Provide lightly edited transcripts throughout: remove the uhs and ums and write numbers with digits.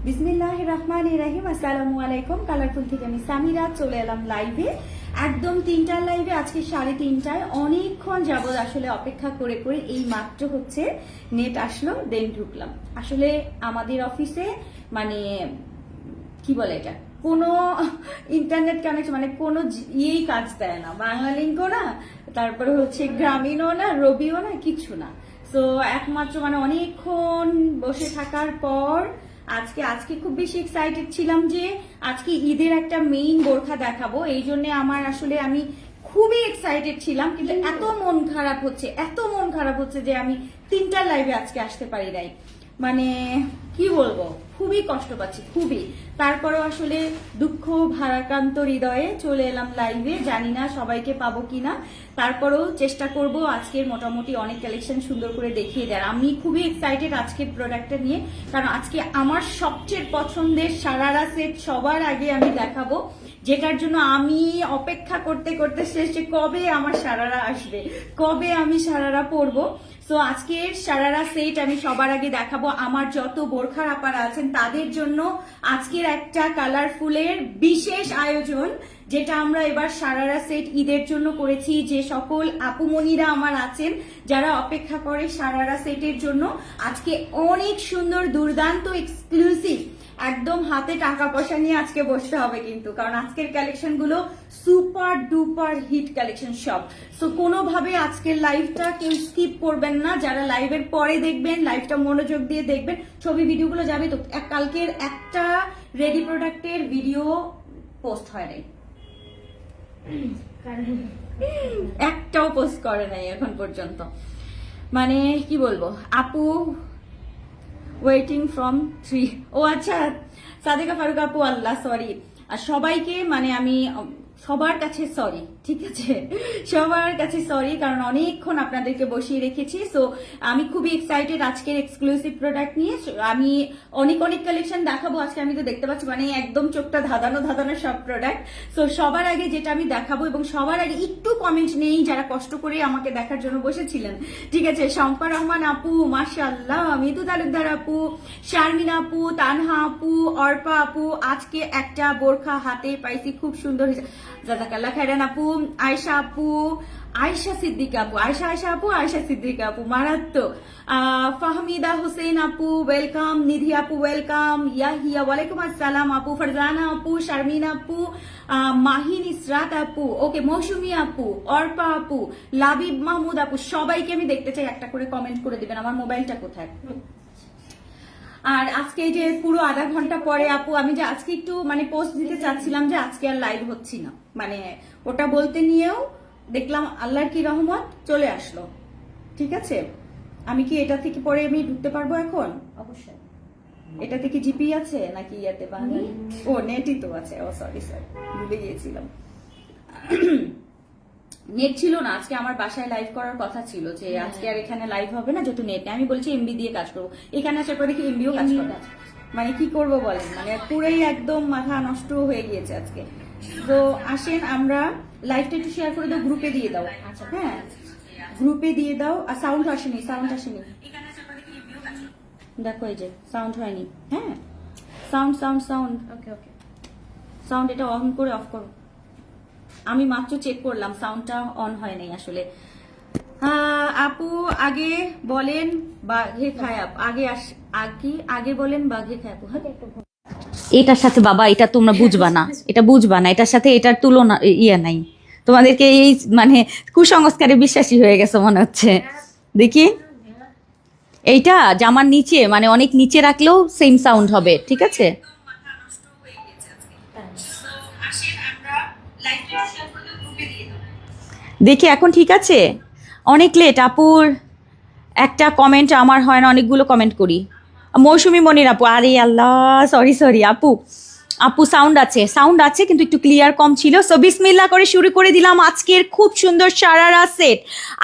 বিসমিল্লাহির রহমানির রহিম। আসসালামু আলাইকুম। কালারফুল থেকে আমি সামিরা চলে এলাম লাইভে, একদম 3টার লাইভে। আজকে 3:30টায় অনেকক্ষণ যাবত আসলে অপেক্ষা করে করে এই মাত্র হচ্ছে নেট আসলো, দেন ঢুকলাম। আসলে আমাদের অফিসে মানে কি বলে এটা, কোনো ইন্টারনেট কানেকশন মানে কোনো ইয়েই কাজ দেয় না, বাংলা লিঙ্কও না, তারপরে হচ্ছে গ্রামীণও না, রবিও না, কিছু না। তো একমাত্র মানে অনেকক্ষণ বসে থাকার পর আজকে আজকে খুব বেশি এক্সাইটেড ছিলাম যে আজকে ঈদের একটা মেইন বোরখা দেখাবো, এই জন্য আমার আসলে আমি খুবই এক্সাইটেড ছিলাম। কিন্তু এত মন খারাপ হচ্ছে যে আমি 3টার লাইভে আজকে আসতে পারি নাই। মানে কি বলবো, খুবই কষ্ট পাচ্ছি, খুবই। তারপরেও আসলে দুঃখ ভারাক্রান্ত হৃদয়ে চলে এলাম লাইভে, জানি না সবাইকে পাবো কিনা, তারপরেও চেষ্টা করব আজকের মোটামুটি অনেক কালেকশন সুন্দর করে দেখিয়ে দেয়। আমি খুবই এক্সাইটেড আজকের প্রোডাক্টটা নিয়ে, কারণ আজকে আমার সবচেয়ে পছন্দের সারারা সেট সবার আগে আমি দেখাবো, যেটার জন্য আমি অপেক্ষা করতে করতে শেষে কবে আমার সারারা আসবে, কবে আমি সারারা পরবো। তো আজকের সারারা সেট আমি সবার আগে দেখাবো। আমার যত বোরখার আপারা আছেন তাদের জন্য আজকের একটা কালারফুলের বিশেষ আয়োজন, যেটা আমরা এবার সারারা সেট ঈদের জন্য করেছি। যে সকল আপুমনিরা আমার আছেন যারা অপেক্ষা করে সারারা সেটের জন্য, আজকে অনেক সুন্দর দুর্দান্ত এক্সক্লুসিভ একদম হাতে টাকা পয়সা নিয়ে আজকে বসতে হবে কিন্তু, কারণ আজকের কালেকশন গুলো সুপার ডুপার হিট কালেকশন সব। সো কোনোভাবে আজকের লাইভটা কেউ স্কিপ করবেন না, যারা লাইভের পরে দেখবেন লাইভটা মনোযোগ দিয়ে দেখবেন। ছবি ভিডিওগুলো যাবে তো, কালকের একটা রেডি প্রোডাক্টের ভিডিও পোস্ট হয় নাই, একটাও পোস্ট করে নাই এখন পর্যন্ত। মানে কি বলবো, আপু ওয়েটিং ফ্রম 3, ও আচ্ছা সাদেকা ফারুক আপু, আল্লাহ সরি। আর সবাইকে মানে আমি সবার কাছে সরি, ঠিক আছে, সবার কাছে সরি, কারণ অনেকক্ষণ আপনাদেরকে বসিয়ে রেখেছি। সো আমি খুবই এক্সাইটেড আজকের এক্সক্লুসিভ প্রোডাক্ট নিয়ে। আমি অনেক কালেকশন দেখাবো আজকে, আমি তো দেখতে পাচ্ছি মানে একদম চোখটা ধাঁধানো সব প্রোডাক্ট। সো সবার আগে যেটা আমি দেখাবো, এবং সবার আগে একটু কমেন্ট নেই যারা কষ্ট করে আমাকে দেখার জন্য বসেছিলেন, ঠিক আছে। শম্পা রহমান আপু, মাশাআল্লাহ, মিতু তালুকদার আপু, শারমিন আপু, তানহা আপু, অর্পা আপু, আজকে একটা বোরখা হাতে পাইছি, খুব সুন্দর হয়েছে, জাজাকাল্লাহ খাইরান আপু, আয়শা আপু, আয়শা সিদ্দিকা আপু, আয়শা সিদ্দিকা আপু, মারাত্মক। ফাহমিদা হোসেন আপু ওয়েলকাম, নিধি আপু ওয়েলকাম, ইয়াহিয়া ওয়ালাইকুম আসসালাম আপু, ফারজানা আপু, শারমিন আপু, মাহিন ইসরাত আপু, ওকে, মৌসুমী আপু, অর্পা আপু, লাবিব মাহমুদ আপু, সবাইকে আমি দেখতে চাই, একটা করে কমেন্ট করে দিবেন। আমার মোবাইলটা কোথায়? আর আজকে যে পুরো আধা ঘন্টা পরে আপু, আমি যে আজকে একটু মানে পোস্ট দিতে চাচ্ছিলাম যে আজকে আর লাইভ হচ্ছি না, মানে ওটা বলতে নিয়েও দেখলাম আল্লাহর কি রহমত চলে আসলো, ঠিক আছে। আমি কি এটা থেকে পরে আমি ঢুকতে পারবো এখন? অবশ্যই। এটা থেকে জিপি আছে নাকি ইয়াতে বাংলা? ও নেটই তো আছে, ও সরি ভুলে গিয়েছিলাম। নেট ছিল না আজকে, আমার বাসায় লাইভ করার কথা ছিল, যে আজকে আর এখানে লাইভ হবে না যেহেতু নেট নেই। আমি বলছি এমবি দিয়ে কাজ করবো, এখানে আসার পর দেখি এমবিও কাজ করবে, মানে কি করবো বলেন, মানে পুরোই একদম মাথা নষ্ট হয়ে গিয়েছে আজকে। তো আসেন আমরা লাইভটা একটু শেয়ার করে দাও, গ্রুপে দিয়ে দাও। আচ্ছা হ্যাঁ, গ্রুপে দিয়ে দাও। আর সাউন্ড আসেনি, দেখো এই যে সাউন্ড হয়নি। হ্যাঁ, সাউন্ড ওকে, সাউন্ড এটা অন করে অফ করো। আমি মাত্র চেক করলাম, সাউন্ডটা অন হয় নাই আসলে। আপু আগে বলেন বাঘে খায়াপ, আগে বলেন বাঘে খায়াপ। এটার সাথে বাবা, এটা তোমরা বুঝবা না, এটার সাথে এটার তুলনা ইয়ে নাই। তোমাদেরকে এই মানে কুসংস্কারে বিশ্বাসী হয়ে গেছে মনে হচ্ছে। দেখি এইটা জামার নিচে মানে অনেক নিচে রাখলেও সেম সাউন্ড হবে, ঠিক আছে। দেখি এখন ঠিক আছে। অনেক লেট আপুর একটা কমেন্ট আমার হয় না, অনেকগুলো কমেন্ট করি। মৌসুমী মনির আপু, আরে আল্লাহ সরি আপু, সাউন্ড আছে কিন্তু একটু ক্লিয়ার কম ছিল। সো বিসমিল্লাহ করে শুরু করে দিলাম আজকের খুব সুন্দর সারারা সেট।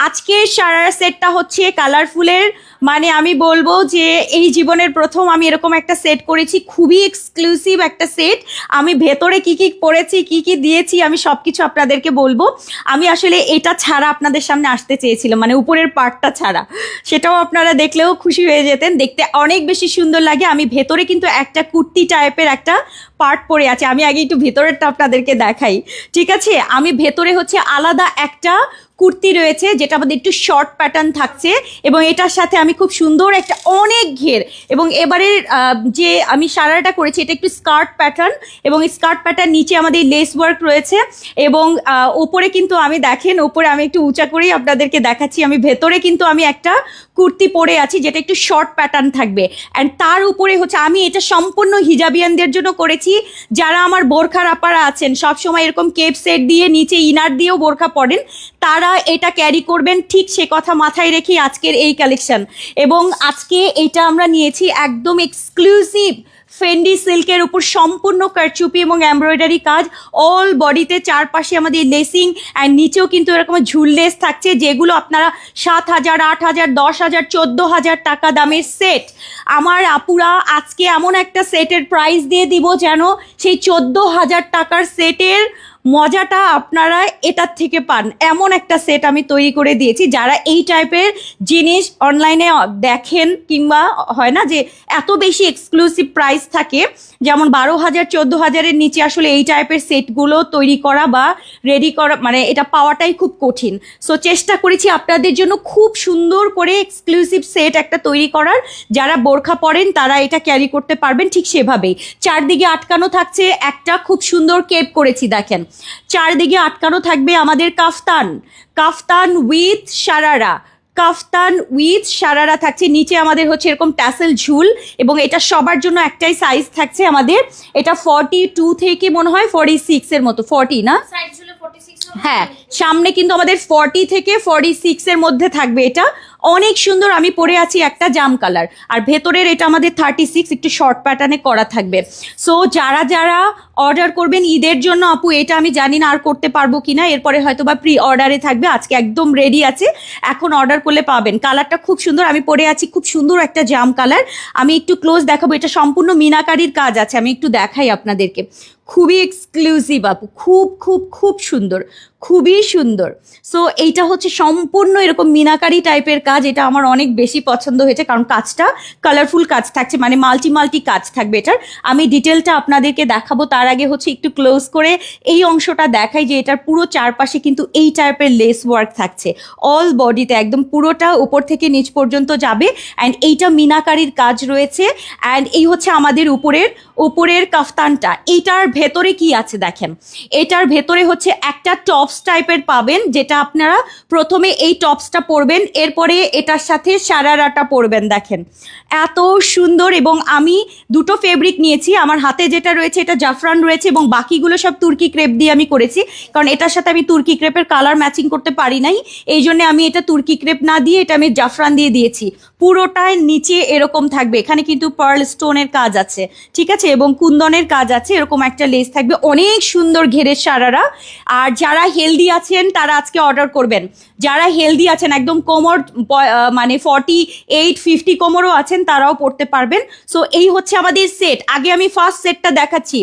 আজকের সারারা সেটটা হচ্ছে কালারফুলের মানে আমি বলবো যে এই জীবনের প্রথম আমি এরকম একটা সেট করেছি, খুবই এক্সক্লুসিভ একটা সেট। আমি ভেতরে কি কি পরেছি, কি কি দিয়েছি, আমি সবকিছু আপনাদেরকে বলবো। আমি আসলে এটা ছাড়া আপনাদের সামনে আসতে চেয়েছিলাম, মানে উপরের পার্টটা ছাড়া, সেটাও আপনারা দেখলেও খুশি হয়ে যেতেন। দেখতে অনেক বেশি সুন্দর লাগে। আমি ভেতরে কিন্তু একটা কুর্তি টাইপের একটা পার্ট পরে আছে। আমি আগে একটু ভেতরেরটা আপনাদেরকে দেখাই, ঠিক আছে? আমি ভেতরে হচ্ছে আলাদা একটা কুর্তি রয়েছে, যেটা আমাদের একটু শর্ট প্যাটার্ন থাকছে, এবং এটার সাথে আমি খুব সুন্দর একটা অনেক ঘের, এবং এবারের যে আমি সারাটা করেছি এটা একটু স্কার্ট প্যাটার্ন, এবং স্কার্ট প্যাটার্ন নিচে আমাদের লেস ওয়ার্ক রয়েছে, এবং ওপরে কিন্তু আমি দেখেন, ওপরে আমি একটু উঁচা করেই আপনাদেরকে দেখাচ্ছি, আমি ভেতরে কিন্তু আমি একটা কুর্তি পরে আছি যেটা একটু শর্ট প্যাটার্ন থাকবে। অ্যান্ড তার উপরে হচ্ছে আমি এটা সম্পূর্ণ হিজাবিয়ানদের জন্য করেছি, যারা আমার বোরখার আপারা আছেন, সবসময় এরকম কেপ সেট দিয়ে নিচে ইনার দিয়েও বোরখা পরেন, তারা এটা ক্যারি করবেন, ঠিক সে কথা মাথায় রেখে আজকের এই কালেকশন। এবং আজকে এটা আমরা নিয়েছি একদম এক্সক্লুসিভ ফেন্ডি সিল্কের উপর, সম্পূর্ণ কারচুপি এবং এমব্রয়ডারি কাজ, অল বডিতে চারপাশে আমাদের লেসিং, অ্যান্ড নিচেও কিন্তু এরকম ঝুল লেস থাকছে, যেগুলো আপনারা 7,000, 8,000, 10,000, 14,000 টাকা দামের সেট। আমার আপুরা আজকে এমন একটা সেটের প্রাইস দিয়ে দিব যেন সেই 14,000 টাকার সেটের মজাটা আপনারা এটার থেকে পান, এমন একটা সেট আমি তৈরি করে দিয়েছি। যারা এই টাইপের জিনিস অনলাইনে দেখেন, কিংবা হয় না যে এত বেশি এক্সক্লুসিভ প্রাইস থাকে, যেমন 12,000, 14,000-এর নিচে আসলে এই টাইপের সেটগুলো তৈরি করা বা রেডি করা, মানে এটা পাওয়াটাই খুব কঠিন। সো চেষ্টা করেছি আপনাদের জন্য খুব সুন্দর করে এক্সক্লুসিভ সেট একটা তৈরি করার, যারা বোরখা পরেন তারা এটা ক্যারি করতে পারবেন ঠিক সেভাবেই। চারদিকে আটকানো থাকছে একটা খুব সুন্দর কেপ করেছি, দেখেন চারদিকে আটকানো থাকবে আমাদের kaftan, kaftan with sharara, kaftan with sharara থাকছে। নিচে আমাদের হচ্ছে এরকম ট্যাসেল ঝুল, এবং এটা সবার জন্য একটাই সাইজ থাকছে আমাদের। এটা 42 থেকে মনে হয় 46 এর মতো, 40 না? হ্যাঁ, সামনে কিন্তু আমাদের 40 থেকে 46 এর মধ্যে থাকবে। এটা অনেক সুন্দর। আমি পরে আছি একটা জাম কালার, আর ভেতরের এটা আমাদের 36 একটু শর্ট প্যাটার্নে করা থাকবে। সো যারা যারা অর্ডার করবেন ঈদের জন্য, আপু এটা আমি জানি না আর করতে পারবো কিনা, এরপরে হয়তো বা প্রি অর্ডারে থাকবে, আজকে একদম রেডি আছে, এখন অর্ডার করলে পাবেন। কালারটা খুব সুন্দর, আমি পরে আছি খুব সুন্দর একটা জাম কালার। আমি একটু ক্লোজ দেখাবো, এটা সম্পূর্ণ মিনাকারির কাজ আছে, আমি একটু দেখাই আপনাদেরকে। খুবই এক্সক্লুসিভ আপু, খুব খুব খুব সুন্দর, খুবই সুন্দর। সো এইটা হচ্ছে সম্পূর্ণ এরকম মিনাকারি টাইপের কাজ, এটা আমার অনেক বেশি পছন্দ হয়েছে, কারণ কাজটা কালারফুল কাজ থাকছে, মানে মাল্টি কাজ থাকবে এটার। আমি ডিটেলটা আপনাদেরকে দেখাবো, তার আগে হচ্ছে একটু ক্লোজ করে এই অংশটা দেখাই, যে এটার পুরো চারপাশে কিন্তু এই টাইপের লেস ওয়ার্ক থাকছে, অল বডিতে একদম পুরোটা উপর থেকে নিচ পর্যন্ত যাবে, অ্যান্ড এইটা মিনাকারির কাজ রয়েছে। অ্যান্ড এই হচ্ছে আমাদের উপরের কাফতানটা। এইটার ভেতরে কি আছে দেখেন, এটার ভেতরে হচ্ছে একটা টপস টাইপের পাবেন, যেটা আপনারা প্রথমে এই টপসটা পরবেন, এরপরে এটার সাথে সারারাটা পরবেন। দেখেন এত সুন্দর। এবং আমি দুটো ফেব্রিক নিয়েছি, আমার হাতে যেটা রয়েছে এটা জাফরান রয়েছে, এবং বাকিগুলো সব তুর্কি ক্রেপ দিয়ে আমি করেছি, কারণ এটার সাথে আমি তুর্কি ক্রেপের কালার ম্যাচিং করতে পারি নাই, এই জন্য আমি এটা তুর্কি ক্রেপ না দিয়ে এটা আমি জাফরান দিয়ে দিয়েছি। পুরোটায় নিচে এরকম থাকবে, এখানে কিন্তু পার্ল স্টোনের কাজ আছে, ঠিক আছে, এবং কুন্দনের কাজ আছে, এরকম একটা লেস থাকবে, অনেক সুন্দর ঘেরের সারারা। আর যারা হেলদি আছেন তারা আজকে অর্ডার করবেন, যারা হেলদি আছেন একদম কোমর মানে 48, 50 কোমরও আছেন, তারাও পড়তে পারবেন। সো এই হচ্ছে আমাদের সেট। আগে আমি ফার্স্ট সেটটা দেখাচ্ছি,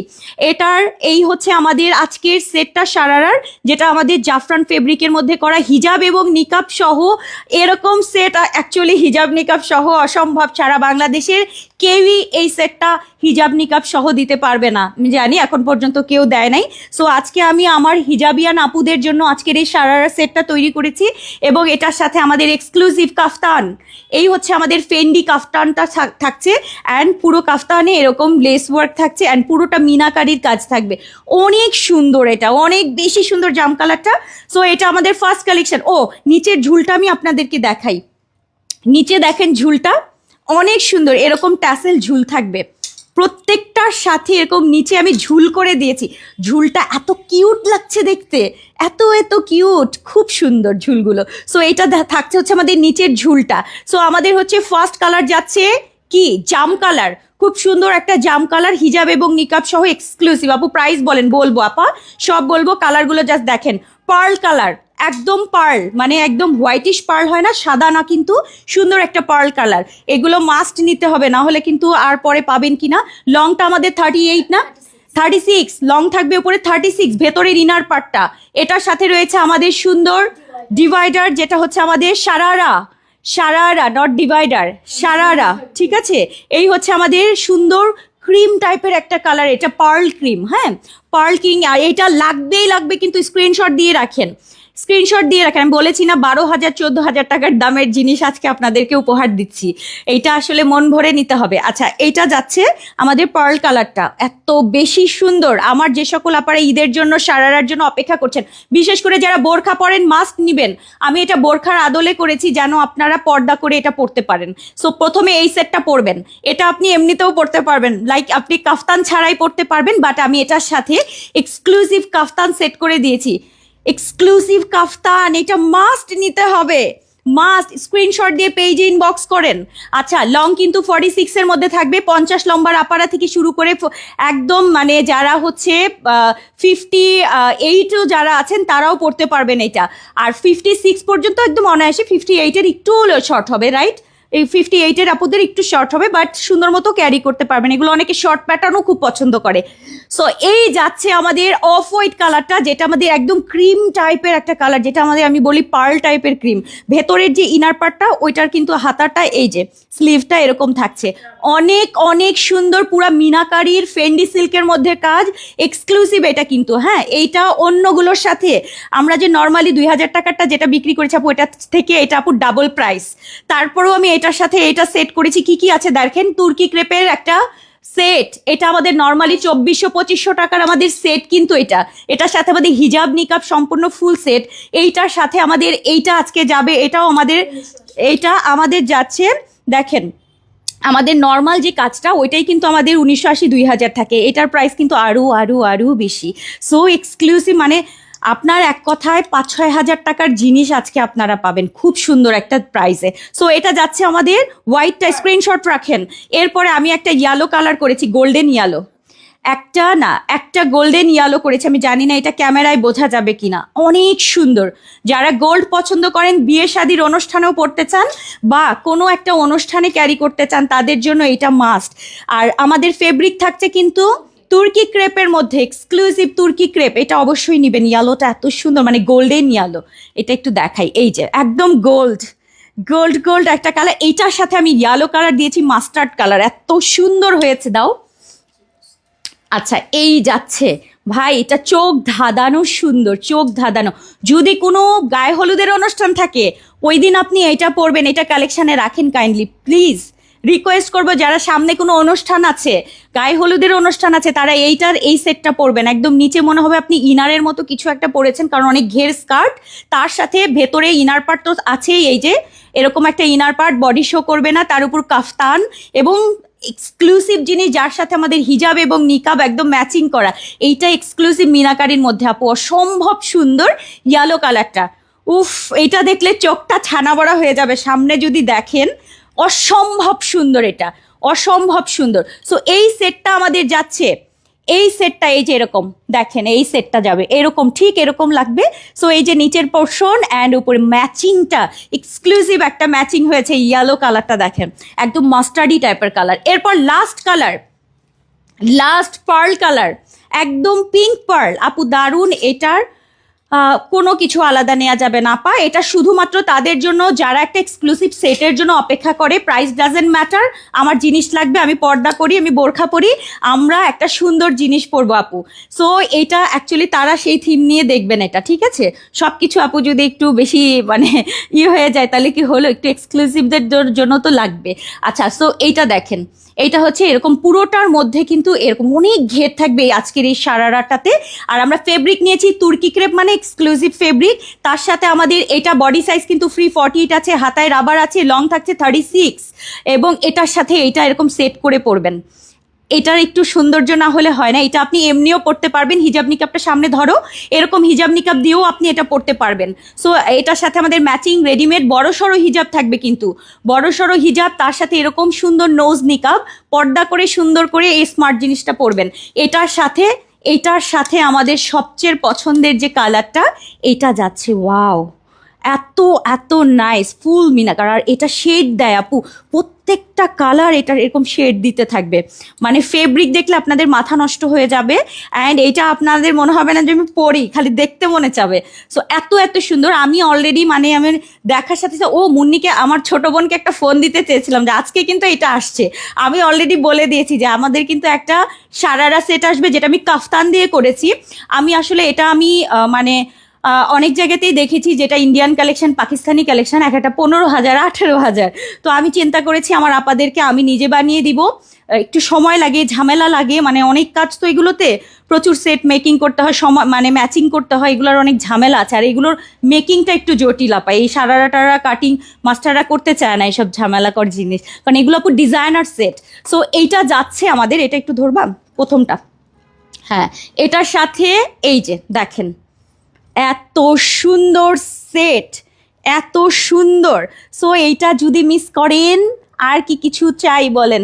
এটার এই হচ্ছে আমাদের আজকের সেটটা সারারার, যেটা আমাদের জাফরান ফেব্রিকের মধ্যে করা, হিজাব এবং নিকাব সহ। এরকম সেট অ্যাকচুয়ালি হিজাব নিকাব সহ অসম্ভব, সারা বাংলাদেশের কেউই এই সেটটা হিজাব নিকাব সহ দিতে পারবে না, আমি জানি এখন পর্যন্ত কেউ দেয় নাই। সো আজকে আমি আমার হিজাবিয়ান আপুদের জন্য আজকের এই সারারা সেটটা তৈরি করেছি, এবং এটার সাথে আমাদের এক্সক্লুসিভ কাফতান, এই হচ্ছে আমাদের ফেন্ডি কাফতানটা থাকছে, অ্যান্ড পুরো কাফতানে এরকম লেস ওয়ার্ক থাকছে, অ্যান্ড পুরোটা মিনাকারির কাজ থাকবে, অনেক সুন্দর, এটা অনেক বেশি সুন্দর জাম কালারটা। সো এটা আমাদের ফার্স্ট কালেকশন। ও নিচের ঝুলটা আমি আপনাদেরকে দেখাই, নিচে দেখেন ঝুলটা অনেক সুন্দর, এরকম ট্যাসেল ঝুল থাকবে প্রত্যেকটার সাথে, এরকম নিচে আমি ঝুল করে দিয়েছি। ঝুলটা এত কিউট লাগছে দেখতে, এত কিউট, খুব সুন্দর ঝুলগুলো। সো এটা থাকছে হচ্ছে আমাদের নিচের ঝুলটা। সো আমাদের হচ্ছে ফার্স্ট কালার যাচ্ছে কি জাম কালার, খুব সুন্দর একটা জাম কালার, হিজাব এবং নিকাব সহ এক্সক্লুসিভ। আপু প্রাইস বলেন? বলবো আপা, সব বলবো, কালারগুলো জাস্ট দেখেন, পার্ল কালার, একদম পার্ল, মানে একদম হোয়াইটিশ পার্ল হয় না, সাদা না, কিন্তু সুন্দর একটা পার্ল কালার। এগুলো মাস্ট নিতে হবে, না হলে কিন্তু আর পরে পাবেন কিনা। লংটা আমাদের 38 না 36, লং থাকবে উপরে 36, ভেতরের ইনার পার্টটা। এটার সাথে রয়েছে আমাদের সুন্দর ডিভাইডার, যেটা হচ্ছে আমাদের সারারা নট ডিভাইডার, সারারা, ঠিক আছে। এই হচ্ছে আমাদের সুন্দর ক্রিম টাইপের একটা কালার, এটা পার্ল ক্রিম, হ্যাঁ পার্ল কিং। আর এটা লাগবে, কিন্তু স্ক্রিনশট দিয়ে রাখেন, আমি বলেছি না 12,000 14,000 টাকার দামের জিনিস আজকে আপনাদেরকে উপহার দিচ্ছি, এইটা আসলে মন ভরে নিতে হবে। আচ্ছা, এইটা যাচ্ছে আমাদের পার্ল কালারটা, এত বেশি সুন্দর। আমার যে সকল আপনারা ঈদের জন্য সারারার জন্য অপেক্ষা করছেন, বিশেষ করে যারা বোরখা পরেন মাস্ক নিবেন। আমি এটা বোরখার আদলে করেছি যেন আপনারা পর্দা করে এটা পরতে পারেন। সো প্রথমে এই সেটটা পরবেন, এটা আপনি এমনিতেও পরতে পারবেন, লাইক আপনি কাফতান ছাড়াই পরতে পারবেন, বাট আমি এটার সাথে এক্সক্লুসিভ কাফতান সেট করে দিয়েছি। এক্সক্লুসিভ কাফতান, এটা মাস্ট নিতে হবে, মাস্ট। স্ক্রিনশট দিয়ে পেজে ইনবক্স করেন। আচ্ছা, লং কিন্তু 46 এর মধ্যে থাকবে, 50 লম্বার আপারা থেকে শুরু করে একদম মানে যারা হচ্ছে 58ও যারা আছেন তারাও পড়তে পারবেন এটা। আর 56 পর্যন্ত একদম অনায়াসে, 58-এর একটু শর্ট হবে, রাইট? এই 58-এর আপুদের একটু শর্ট হবে, বাট সুন্দর মতো ক্যারি করতে পারবেন। এগুলো অনেকে শর্ট প্যাটার্নও খুব পছন্দ করে। সো এই যাচ্ছে আমাদের অফ হোয়াইট কালারটা, যেটা আমাদের একদম ক্রিম টাইপের একটা কালার, যেটা আমাদের আমি বলি পার্ল টাইপের ক্রিম। ভেতরের যে ইনার পার্টটা ওইটার কিন্তু হাতাটা, এই যে স্লিভটা এরকম থাকছে, অনেক সুন্দর, পুরা মিনাকারির ফেন্ডি সিল্কের মধ্যে কাজ, এক্সক্লুসিভ এটা কিন্তু, হ্যাঁ। এইটা অন্যগুলোর সাথে আমরা যে নর্মালি 2,000 টাকারটা যেটা বিক্রি করেছি আপু, এটা থেকে এটা আপু ডাবল প্রাইস। তারপরেও আমি এটার সাথে এটা সেট করেছি, কি আছে দেখেন, তুর্কি ক্রেপের একটা সেট। এটা আমাদের নর্মালি 2400-2500 টাকার আমাদের সেট, কিন্তু এটার সাথে আমাদের হিজাব নিকাব সম্পূর্ণ ফুল সেট। এইটার সাথে আমাদের এইটা আজকে যাবে, এইটা আমাদের যাচ্ছে, দেখেন আমাদের নর্মাল যে কাজটা ওইটাই কিন্তু আমাদের 1980-2000 থাকে, এটার প্রাইস কিন্তু আরো বেশি। সো এক্সক্লুসিভ, মানে আপনার এক কথায় 5-6 হাজার টাকার জিনিস আজকে আপনারা পাবেন খুব সুন্দর একটা প্রাইসে। সো এটা যাচ্ছে আমাদের হোয়াইটটা, স্ক্রিনশট রাখেন। এরপরে আমি একটা ইয়েলো কালার করেছি, গোল্ডেন ইয়েলো, একটা গোল্ডেন ইয়েলো করেছি। আমি জানি না এটা ক্যামেরায় বোঝা যাবে কিনা, অনেক সুন্দর। যারা গোল্ড পছন্দ করেন, বিয়ে শাদির অনুষ্ঠানেও পড়তে চান বা কোনো একটা অনুষ্ঠানে ক্যারি করতে চান, তাদের জন্য এটা মাস্ট। আর আমাদের ফেব্রিক থাকছে কিন্তু তুর্কি ক্রেপের মধ্যে, এক্সক্লুসিভ তুর্কি ক্রেপ, এটা অবশ্যই নেবেন। ইয়েলোটা এত সুন্দর, মানে গোল্ডেন ইয়েলো, এটা একটু দেখাই, এই যে একদম গোল্ড একটা কালার। এইটার সাথে আমি ইয়েলো কালার দিয়েছি, মাস্টার্ড কালার, এত সুন্দর হয়েছে। দাও। আচ্ছা, এই যাচ্ছে ভাই, এটা চোখ ধাঁধানো সুন্দর, চোখ ধাঁধানো। যদি কোনো গায়ে হলুদের অনুষ্ঠান থাকে ওই দিন আপনি এটা পরবেন, এটা কালেকশানে রাখেন কাইন্ডলি প্লিজ। রিকোয়েস্ট করবো, যারা সামনে কোনো অনুষ্ঠান আছে, গায়ে হলুদের অনুষ্ঠান আছে, তারা এই সেটটা পরবেন। একদম নিচে মনে হবে আপনি ইনারের মতো কিছু একটা পরেছেন, কারণ অনেক ঘের স্কার্ট, তার সাথে ভেতরে ইনার পার্ট তো আছেই, এই যে এরকম একটা ইনার পার্ট, বডি শো করবে না, তার উপর কাফতান এবং এক্সক্লুসিভ জিনিস, যার সাথে আমাদের হিজাব এবং নিকাব একদম ম্যাচিং করা। এইটা এক্সক্লুসিভ মিনাকারির মধ্যে আপু, অসম্ভব সুন্দর ইয়েলো কালারটা। উফ, এটা দেখলে চোখটা ছানা বড়া হয়ে যাবে, সামনে যদি দেখেন অসম্ভব সুন্দর, এটা অসম্ভব সুন্দর। সো এই সেটটা আমাদের যাচ্ছে, এই সেটটা এই যে এরকম দেখেন, এই সেটটা যাবে এরকম, ঠিক এরকম লাগবে। সো এই যে নিচের পোর্শন অ্যান্ড উপরে ম্যাচিংটা, এক্সক্লুসিভ একটা ম্যাচিং হয়েছে। ইয়েলো কালারটা দেখেন, একদম মাস্টার্ডি টাইপের কালার। এরপর লাস্ট পার্ল কালার, একদম পিঙ্ক পার্ল আপু, দারুণ। এটার কোনো কিছু আলাদা নেওয়া যাবে না আপা, এটা শুধুমাত্র তাদের জন্য যারা একটা এক্সক্লুসিভ সেটের জন্য অপেক্ষা করে। প্রাইস ডাজেন্ট ম্যাটার, আমার জিনিস লাগবে, আমি পর্দা করি, আমি বোরখা পরি, আমরা একটা সুন্দর জিনিস পরবো আপু। সো এটা অ্যাকচুয়ালি তারা সেই থিম নিয়ে দেখবেন এটা, ঠিক আছে। সব কিছু আপু যদি একটু বেশি মানে হয়ে যায় তাহলে কি হলো, একটু এক্সক্লুসিভদের জন্য তো লাগবে। আচ্ছা, সো এইটা দেখেন, এইটা হচ্ছে এরকম পুরোটার মধ্যে কিন্তু এরকম অনেক ঘের থাকবে আজকের এই সারারাটাতে। আর আমরা ফেব্রিক নিয়েছি তুর্কি ক্রেপ, মানে এক্সক্লুসিভ ফেব্রিক। তার সাথে আমাদের এটা বডি সাইজ কিন্তু ফ্রি 48 আছে, হাতায় রাবার আছে, লং থাকছে 36, এবং এটার সাথে এটা এরকম সেট করে পরবেন। এটার একটু সৌন্দর্য না হলে হয় না, এটা আপনি এমনিও পড়তে পারবেন, হিজাব নিকাবটা সামনে ধরো, এরকম হিজাব নিকাব দিয়েও আপনি এটা পড়তে পারবেন। সো এটার সাথে আমাদের ম্যাচিং রেডিমেড বড়সড় হিজাব থাকবে, কিন্তু বড়সড় হিজাব, তার সাথে এরকম সুন্দর নোজ নিকাব, পর্দা করে সুন্দর করে এই স্মার্ট জিনিসটা পরবেন। এটার সাথে এটার সাথে আমাদের সবচেয়ে পছন্দের যে কালারটা, এটা যাচ্ছে ওয়াও, এত এত নাইস ফুল মিনাকার। আর এটা শেড দেয় আপু, প্রত্যেকটা কালার এটার এরকম শেড দিতে থাকবে, মানে ফেব্রিক দেখলে আপনাদের মাথা নষ্ট হয়ে যাবে। অ্যান্ড এটা আপনাদের মনে হবে না যে আমি পরি, খালি দেখতে মনে চাবে। সো এত এত সুন্দর। আমি অলরেডি মানে আমি দেখার সাথে সাথে মুন্নিকে, আমার ছোট বোনকে একটা ফোন দিতে চেয়েছিলাম যে আজকে কিন্তু এটা আসছে। আমি অলরেডি বলে দিয়েছি যে আমাদের কিন্তু একটা সারারা সেট আসবে, যেটা আমি কাফতান দিয়ে করেছি। আমি আসলে এটা আমি মানে অনেক জায়গাতেই দেখেছি যেটা ইন্ডিয়ান কালেকশন, পাকিস্তানি কালেকশন এক একটা 15,000 18,000। তো আমি চিন্তা করেছি আমার আপাদেরকে আমি নিজে বানিয়ে দিব। একটু সময় লাগে, ঝামেলা লাগে, মানে অনেক কাজ তো এগুলোতে, প্রচুর সেট মেকিং করতে হয়, সময় মানে ম্যাচিং করতে হয়, এগুলোর অনেক ঝামেলা আছে। আর এগুলোর মেকিংটা একটু জটিল পায়, এই সারারা টারা কাটিং মাস্টাররা করতে চায় না এইসব ঝামেলাকর জিনিস, কারণ এগুলো পুরো ডিজাইনার সেট। সো এইটা যাচ্ছে আমাদের, এটা একটু ধরবা প্রথমটা। হ্যাঁ, এটার সাথে এই যে দেখেন এত সুন্দর সেট, এত সুন্দর। সো এইটা যদি মিস করেন আর কি কিছু চাই বলেন।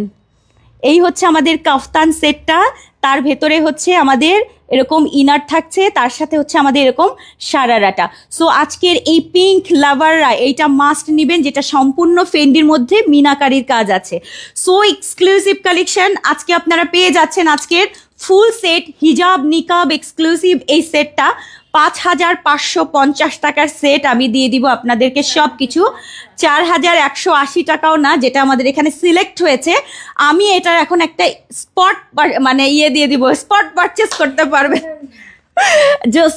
এই হচ্ছে আমাদের কাফতান সেটটা, তার ভেতরে হচ্ছে আমাদের এরকম ইনার থাকছে, তার সাথে হচ্ছে আমাদের এরকম সারারাটা। সো আজকের এই পিঙ্ক লাভাররা এইটা মাস্ট নেবেন, যেটা সম্পূর্ণ ফেন্ডির মধ্যে মিনাকারির কাজ আছে। সো এক্সক্লুসিভ কালেকশন আজকে আপনারা পেয়ে যাচ্ছেন। আজকের ফুল সেট হিজাব নিকাব এক্সক্লুসিভ এই সেটটা 5,550 টাকার সেট আমি দিয়ে দিব আপনাদেরকে। সব কিছু 4,180 টাকাও না, যেটা আমাদের এখানে সিলেক্ট হয়েছে। আমি এটার এখন একটা স্পট মানে দিয়ে দিব, স্পট পারচেস করতে পারবেন।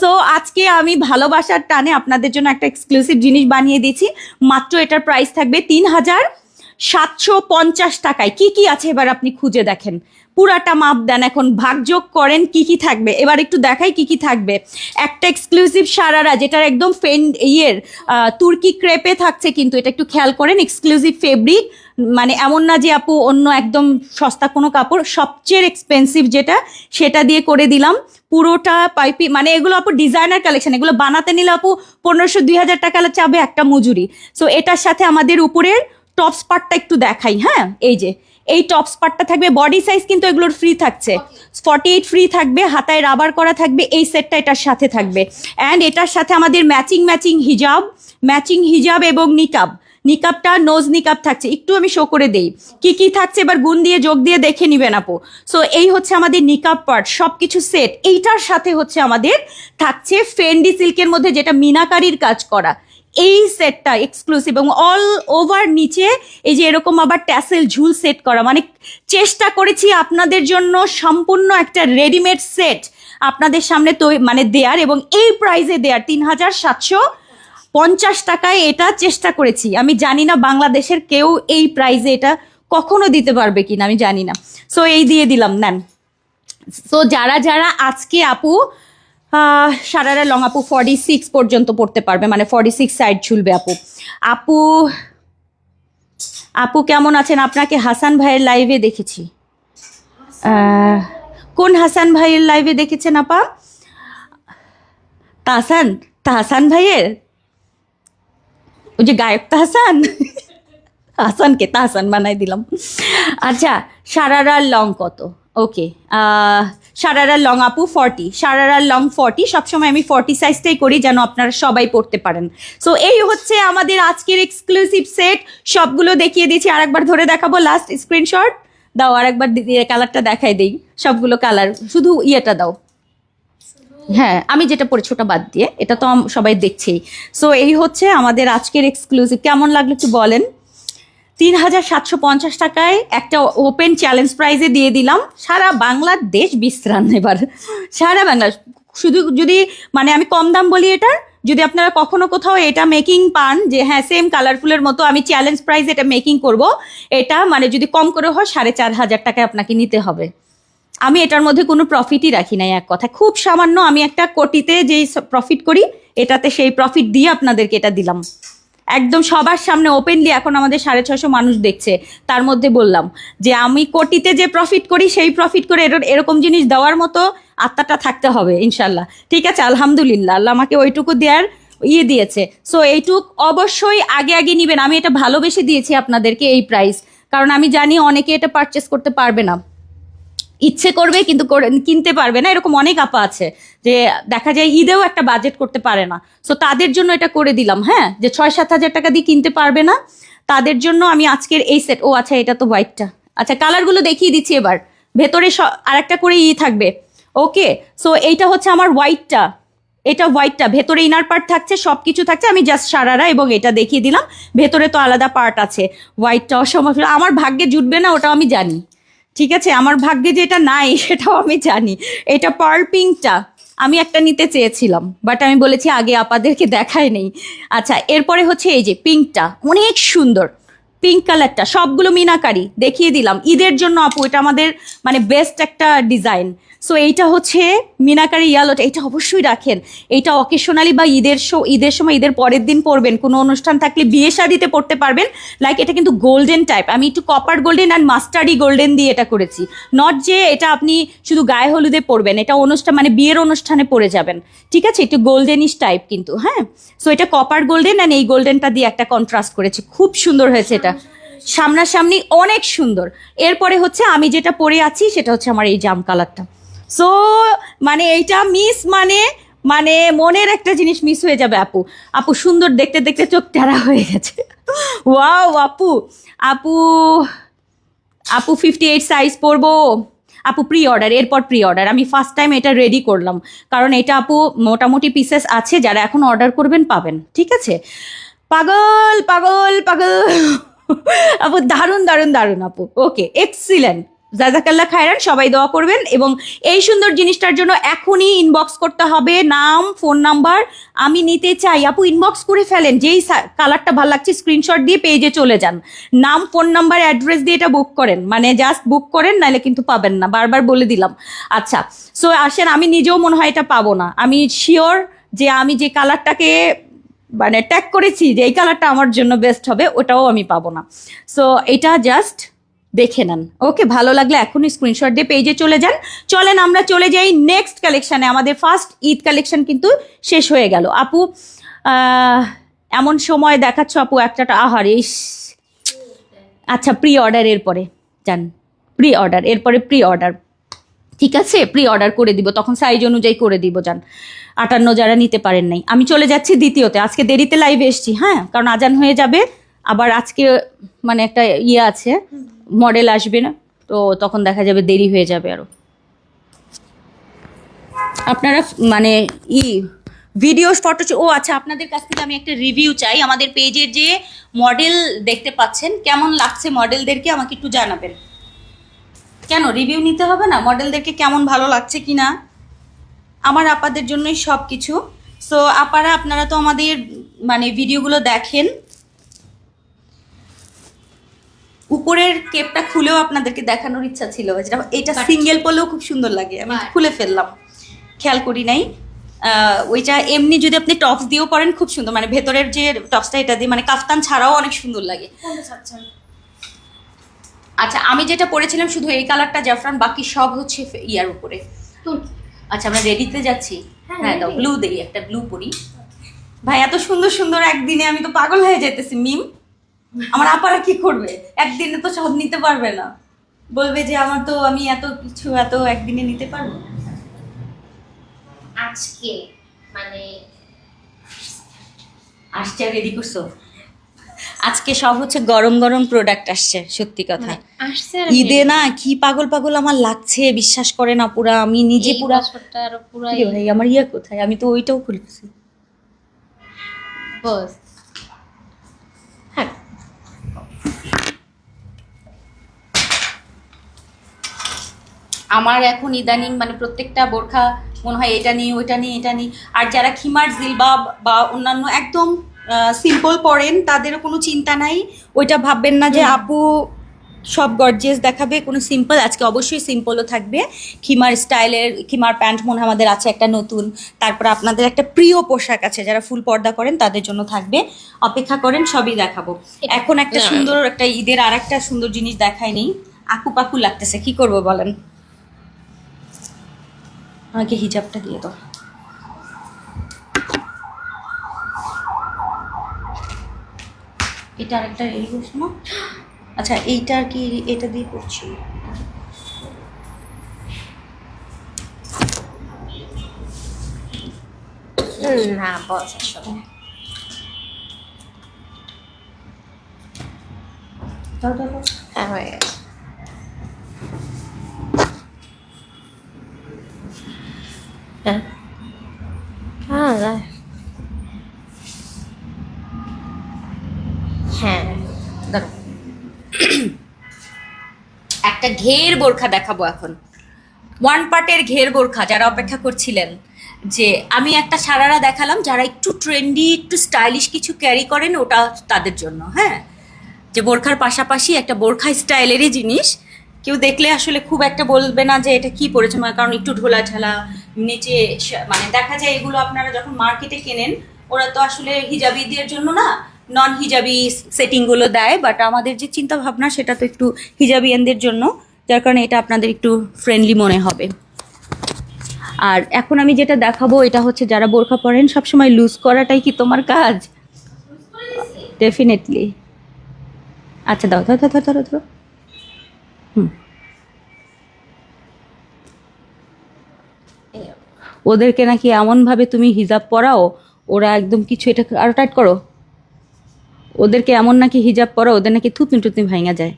সো আজকে আমি ভালোবাসার টানে আপনাদের জন্য একটা এক্সক্লুসিভ জিনিস বানিয়ে দিয়েছি। মাত্র এটার প্রাইস থাকবে 3,750 টাকায়। কি কি আছে এবার আপনি খুঁজে দেখেন, পুরাটা মাপ দেন, এখন ভাগযোগ করেন কি কি থাকবে। এবার একটু দেখাই কি কি থাকবে। একটা এক্সক্লুসিভ সারারা, যেটার একদম তুর্কি ক্রেপে থাকছে, কিন্তু এটা একটু খেয়াল করেন, এক্সক্লুসিভ ফেব্রিক, মানে এমন না যে আপু অন্য একদম সস্তা কোনো কাপড়, সবচেয়ে এক্সপেন্সিভ যেটা সেটা দিয়ে করে দিলাম পুরোটা পাইপি। মানে এগুলো আপু ডিজাইনার কালেকশন, এগুলো বানাতে নিলে আপু 1,500-2,000 টাকা চাবে একটা মজুরি। সো এটার সাথে আমাদের উপরের টপস পার্টটা একটু দেখাই। হ্যাঁ, এই যে এই টপস পার্টটা থাকবে, বডি সাইজ কিন্তু এগুলোর ফ্রি থাকছে, 48 ফ্রি থাকবে, হাতায় রাবার করা থাকবে, এই সেটটা এটার সাথে থাকবে। অ্যান্ড এটার সাথে আমাদের ম্যাচিং হিজাব এবং নিকাবটা নোজ নিকাব থাকছে। একটু আমি শো করে দেই কি কি থাকছে, এবার গুণ দিয়ে যোগ দিয়ে দেখে নিবেন আপু। সো এই হচ্ছে আমাদের নিকাব পার্ট, সবকিছু সেট। এইটার সাথে হচ্ছে আমাদের থাকছে ফেন্ডি সিল্কের মধ্যে যেটা মিনাকারির কাজ করা, এই সেটটা এক্সক্লুসিভ, এবং অল ওভার নিচে এই যে এরকম আবার ট্যাসেল ঝুল সেট করা। মানে চেষ্টা করেছি আপনাদের জন্য সম্পূর্ণ একটা রেডিমেড সেট আপনাদের সামনে তো মানে দেয়ার, এবং এই প্রাইসে দেয়ার 3,750 টাকায় এটা চেষ্টা করেছি। আমি জানি না বাংলাদেশের কেউ এই প্রাইসে এটা কখনো দিতে পারবে কিনা, আমি জানি না। সো এই দিয়ে দিলাম, নেন। সো যারা যারা আজকে আপু সারারা লং আপু 46 পর্যন্ত পড়তে পারবে, মানে 46 সাইড ঝুলবে আপু কেমন আছেন? আপনাকে হাসান ভাইয়ের লাইভে দেখেছি। কোন হাসান ভাইয়ের লাইভে দেখেছেন আপা? তাহসান ভাইয়ের, ওই যে গায়ক তাহসান, হাসানকে তাহসান বানাই দিলাম। আচ্ছা, সারারার লং কত? ওকে, সারারার লং আপু 40, সারারার লং 40। সবসময় আমি 40 সাইজটাই করি যেন আপনারা সবাই পড়তে পারেন। সো এই হচ্ছে আমাদের আজকের এক্সক্লুসিভ সেট, সবগুলো দেখিয়ে দিয়েছি। আরেকবার ধরে দেখাবো, লাস্ট স্ক্রিনশট দাও, আরেকবার কালারটা দেখাই দেই, সবগুলো কালার, শুধু ইয়েটা দাও। হ্যাঁ, আমি যেটা পড়েছি ওটা বাদ দিয়ে, এটা তো সবাই দেখছেই। সো এই হচ্ছে আমাদের আজকের এক্সক্লুসিভ। কেমন লাগলো একটু বলেন। 3,750 টাকায় একটা ওপেন চ্যালেঞ্জ প্রাইজে দিয়ে দিলাম। সারা বাংলাদেশ বিশ্রাম, এবার সারা বাংলা। শুধু যদি মানে আমি কম দাম বলি এটার, যদি আপনারা কখনো কোথাও এটা মেকিং পান যে হ্যাঁ সেম কালারফুলের মতো আমি চ্যালেঞ্জ প্রাইজ এটা মেকিং করব, এটা মানে যদি কম করে হয় 4,500 টাকায় আপনাকে নিতে হবে। আমি এটার মধ্যে কোনো প্রফিটই রাখি নাই, এক কথা খুব সামান্য। আমি একটা কোটিতে যেই প্রফিট করি, এটাতে সেই প্রফিট দিয়ে আপনাদেরকে এটা দিলাম একদম সবার সামনে ওপেনলি। এখন আমাদের 650 মানুষ দেখছে, তার মধ্যে বললাম যে আমি কোটিতে যে প্রফিট করি সেই প্রফিট করে এরকম জিনিস দেওয়ার মতো আত্মাটা থাকতে হবে ইনশাল্লাহ। ঠিক আছে, আলহামদুলিল্লাহ, আল্লাহ আমাকে ওইটুকু দেওয়ার দিয়েছে। সো এইটুক অবশ্যই আগে নিবেন। আমি এটা ভালোবেসে দিয়েছি আপনাদেরকে এই প্রাইস, কারণ আমি জানি অনেকে এটা পারচেস করতে পারবে না। ইচ্ছে করবে কিন্তু কিনতে পারবে না, এরকম অনেক আপা আছে যে দেখা যায় ঈদেও একটা বাজেট করতে পারে না। সো তাদের জন্য এটা করে দিলাম, হ্যাঁ, যে 6-7 হাজার টাকা দিয়ে কিনতে পারবে না, তাদের জন্য আমি আজকের এই সেট। ও আচ্ছা, এটা তো হোয়াইটটা। আচ্ছা, কালারগুলো দেখিয়ে দিচ্ছি এবার। ভেতরে আরেকটা করে থাকবে। ওকে, সো এইটা হচ্ছে আমার হোয়াইটটা, এটা হোয়াইটটা, ভেতরে ইনার পার্ট থাকছে, সবকিছু থাকছে। আমি জাস্ট সারারা এবং এটা দেখিয়ে দিলাম, ভেতরে তো আলাদা পার্ট আছে। হোয়াইটটা অসম্ভব, আমার ভাগ্যে জুটবে না ওটাও আমি জানি, ঠিক আছে, আমার ভাগ্যে যেটা নাই সেটাও আমি জানি। এটা পার্ল পিঙ্কটা আমি একটা নিতে চেয়েছিলাম, বাট আমি বলেছি আগে আপাদেরকে দেখাই নেই। আচ্ছা, এরপরে হচ্ছে এই যে পিঙ্কটা, অনেক সুন্দর পিঙ্ক কালারটা, সবগুলো মিনাকারি দেখিয়ে দিলাম ঈদের জন্য আপু। এটা আমাদের মানে বেস্ট একটা ডিজাইন। সো এইটা হচ্ছে মিনাকারি ইয়েলোটা, এটা অবশ্যই রাখেন। এইটা অকেশনালি বা ঈদের সময়, ঈদের পরের দিন পরবেন, কোনো অনুষ্ঠান থাকলে, বিয়ে শাদিতে পরতে পারবেন। লাইক এটা কিন্তু গোল্ডেন টাইপ, আমি একটু কপার গোল্ডেন অ্যান্ড মাস্টার্ডি গোল্ডেন দিয়ে এটা করেছি। নট যে এটা আপনি শুধু গায়ে হলুদে পরবেন, এটা অনুষ্ঠান মানে বিয়ের অনুষ্ঠানে পরে যাবেন, ঠিক আছে, একটু গোল্ডেনিশ টাইপ কিন্তু, হ্যাঁ। সো এটা কপার গোল্ডেন অ্যান্ড এই গোল্ডেনটা দিয়ে একটা কন্ট্রাস্ট করেছি, খুব সুন্দর হয়েছে এটা, সামনাসামনি অনেক সুন্দর। এরপরে হচ্ছে আমি যেটা পরে আছি সেটা হচ্ছে আমার এই জাম কালারটা। সো মানে এইটা মিস মানে মানে মনের একটা জিনিস মিস হয়ে যাবে আপু। আপু সুন্দর দেখতে দেখতে চোখ টেরা হয়ে গেছে। ওয়াও আপু, আপু আপু 58 সাইজ পরবো আপু, প্রি অর্ডার, এরপর প্রি অর্ডার। আমি ফার্স্ট টাইম এটা রেডি করলাম, কারণ এটা আপু মোটামুটি পিসেস আছে, যারা এখন অর্ডার করবেন পাবেন, ঠিক আছে। পাগল পাগল পাগল আপু, দারুণ দারুণ দারুণ আপু। ওকে, এক্সিলেন্ট, জাজাকাল্লাহ খায়রান, সবাই দোয়া করবেন। এবং এই সুন্দর জিনিসটার জন্য এখনই ইনবক্স করতে হবে, নাম, ফোন নাম্বার, আমি নিতে চাই। আপু ইনবক্স করে ফেলেন, যেই কালারটা ভালো লাগছে স্ক্রিনশট দিয়ে পেজে চলে যান, নাম, ফোন নাম্বার, অ্যাড্রেস দিয়ে এটা বুক করেন, মানে জাস্ট বুক করেন, নাহলে কিন্তু পাবেন না, বারবার বলে দিলাম। আচ্ছা, সো আসেন, আমি নিজেও মনে হয় এটা পাবো না, আমি শিওর যে আমি যে কালারটাকে মানে ট্যাগ করেছি যে এই কালারটা আমার জন্য বেস্ট হবে, ওটাও আমি পাবো না। সো এটা জাস্ট দেখে নেন। ওকে, ভালো লাগলে এখনই স্ক্রিনশট দিয়ে পেজে চলে যান। চলেন আমরা চলে যাই নেক্সট কালেকশানে। আমাদের ফার্স্ট ঈদ কালেকশন কিন্তু শেষ হয়ে গেল আপু। এমন সময় দেখাচ্ছ আপু একটা, আহার ইস। আচ্ছা, প্রি অর্ডার এরপরে যান, প্রি অর্ডার এরপরে প্রি অর্ডার, ঠিক আছে, প্রি অর্ডার করে দিব, তখন সাইজ অনুযায়ী করে দিব। যান 58 যারা নিতে পারেন নাই। আমি চলে যাচ্ছি দ্বিতীয়তে, আজকে দেরিতে লাইভে এসছি, হ্যাঁ, কারণ আজান হয়ে যাবে, আবার আজকে মানে একটা ইয়ে আছে, মডেল আসবে না, তো তখন দেখা যাবে দেরি হয়ে যাবে আরো। আপনারা মানে ভিডিও ফটো, ও আচ্ছা, আপনাদের কাছ থেকে আমি একটা রিভিউ চাই। আমাদের পেজের যে মডেল দেখতে পাচ্ছেন, কেমন লাগছে মডেলদেরকে আমাকে একটু জানাবেন। কেন রিভিউ নিতে হবে না? মডেলদেরকে কেমন ভালো লাগছে কিনা, আমার আপাদের জন্যই সব কিছু। সো আপারা, আপনারা তো আমাদের মানে ভিডিওগুলো দেখেন, উপরের কেপটা খুলেও আপনাদেরকে দেখানোর ইচ্ছা ছিল, যেটা এটা সিঙ্গেল পরলেও খুব সুন্দর লাগে, আমি খুলে ফেললাম, খেয়াল করি নাই। ওইটা এমনি যদি আপনি টপস দিয়েও পরেন খুব সুন্দর, মানে ভেতরের যে টপসটা এটা দিয়ে মানে কাফতান ছাড়াও অনেক সুন্দর লাগে। আচ্ছা, আমি যেটা পরেছিলাম শুধু এই কালারটা জাফরান, বাকি সব হচ্ছে ইয়ার উপরে। আচ্ছা, আমরা রেডিতে যাচ্ছি, হ্যাঁ দাও, ব্লু দেই, একটা ব্লু পরি। ভাই এত সুন্দর সুন্দর একদিনে আমি তো পাগল হয়ে যেতেছি। মিম, আমার আপারা কি করবে? একদিনে তো সব নিতে পারবে না, বলবে যে আমার তো, আমি এত কিছু এত একদিনে নিতে পারবো। আজকে মানে আসছে, রেডি করছো? আজকে সব হচ্ছে গরম গরম প্রোডাক্ট আসছে, সত্যি কথা। আসছে ঈদে না কি পাগল পাগল আমার লাগছে, বিশ্বাস করে না, পুরা আমি নিজে পুরা। ভাই আমার ইয়ে কোথায়? আমি তো ওইটাও খুলছি। বস হ্যাঁ, আমার এখন ইদানিং মানে প্রত্যেকটা বোরখা মনে হয় এটা নিই ওইটা নিই এটা নিই। আর যারা খিমার জিলবাব বা অন্যান্য একদম সিম্পল পরেন, তাদেরও কোনো চিন্তা নাই, ওইটা ভাববেন না যে আপু সব গর্জিয়াস দেখাবে, কোনো সিম্পল। আজকে অবশ্যই সিম্পলও থাকবে, খিমার স্টাইলের, খিমার প্যান্ট মনে হয় আমাদের আছে একটা নতুন। তারপর আপনাদের একটা প্রিয় পোশাক আছে, যারা ফুল পর্দা করেন তাদের জন্য থাকবে, অপেক্ষা করেন, সবই দেখাবো। এখন একটা সুন্দর একটা ঈদের আর একটা সুন্দর জিনিস দেখাই নেই, আকু পাকু লাগতেছে, কি করবো বলেন? আমাকে হিজাবটা দিয়ে দাও। এটা আরেকটা রেডি করছো না? আচ্ছা, এইটা আর কি, এটা দিয়ে করছি। না বস আসলে হ্যাঁ হয়ে গেছে। হ্যাঁ হ্যাঁ হ্যাঁ ধরো। একটা ঘের বোরখা দেখাবো এখন, ওয়ান পার্টের ঘের বোরখা। যারা অপেক্ষা করছিলেন যে আমি একটা সারারা দেখালাম, যারা একটু ট্রেন্ডি একটু স্টাইলিশ কিছু ক্যারি করেন, ওটা তাদের জন্য। হ্যাঁ, যে বোরখার পাশাপাশি একটা বোরখা স্টাইলেরই জিনিস, কেউ দেখলে আসলে খুব একটা বলবে না যে এটা কি পরেছে, মানে কারণ একটু ঢোলা ঢালা নিচে মানে দেখা যায় এগুলো আপনারা যখন মার্কেটে কেনেন, ওরা তো আসলে হিজাবিদের জন্য না, নন হিজাবি সেটিংগুলো দেয়, বাট আমাদের যে চিন্তা ভাবনা সেটা তো একটু হিজাবিয়ানদের জন্য, যার কারণে এটা আপনাদের একটু ফ্রেন্ডলি মনে হবে। আর এখন আমি যেটা দেখাবো এটা হচ্ছে, যারা বোরখা পরেন সবসময় লুজ করাটাই কি তোমার কাজ? ডেফিনেটলি। আচ্ছা দাও, ধরো ধরো ধরো ধরো। ওদেরকে নাকি এমনভাবে তুমি হিজাব পরাও, ওরা একদম কিছু, এটা আরো টাইট করো। ওদেরকে এমন নাকি হিজাব পরাও, ওদের নাকি থুতনি টুতনি ভাঙা যায়।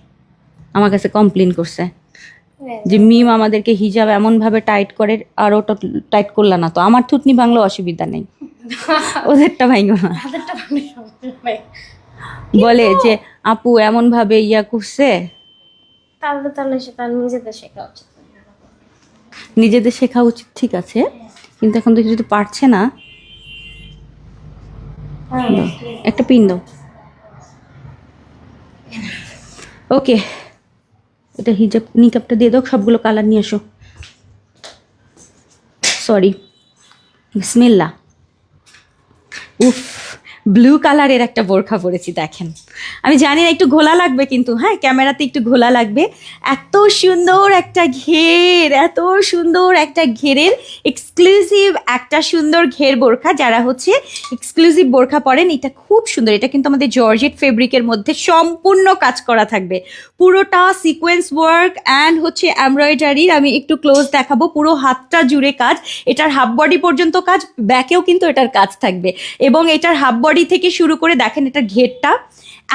আমার কাছে কমপ্লেন করছে যে মিম আমাদেরকে হিজাব এমনভাবে টাইট করে, আর ওটা টাইট করলা না তো আমার থুতনি ভাঙলেও অসুবিধা নেই, ওদেরটা ভাঙো না। বলে যে আপু এমনভাবে ইয়া করছে। তাহলে সেটা নিজেদের শেখা উচিত। নিজেদের শেখা উচিত, ঠিক আছে, কিন্তু এখন তো যদি পারছে না, একটা পিন দাও। ওকে, এটা হিজাব নিকাবটা দিয়ে দাও, সবগুলো কালার নিয়ে আসো। সরি, বিসমিল্লাহ। উফ, ব্লু কালারের একটা বোরখা পরেছি, দেখেন। আমি জানি না একটু ঘোলা লাগবে, কিন্তু হ্যাঁ ক্যামেরাতে একটু ঘোলা লাগবে। এত সুন্দর একটা ঘের, এত সুন্দর একটা ঘেরের এক্সক্লুসিভ একটা সুন্দর ঘের বোরখা। যারা হচ্ছে এক্সক্লুসিভ বোরখা পরেন, এটা খুব সুন্দর। এটা কিন্তু আমাদের জর্জেট ফেব্রিকের মধ্যে সম্পূর্ণ কাজ করা থাকবে, পুরোটা সিকোয়েন্স ওয়ার্ক অ্যান্ড হচ্ছে এমব্রয়ডারির। আমি একটু ক্লোজ দেখাবো, পুরো হাতটা জুড়ে কাজ, এটার হাফ বডি পর্যন্ত কাজ, ব্যাকেও কিন্তু এটার কাজ থাকবে। এবং এটার হাফ বডি থেকে শুরু করে দেখেন এটার ঘেরটা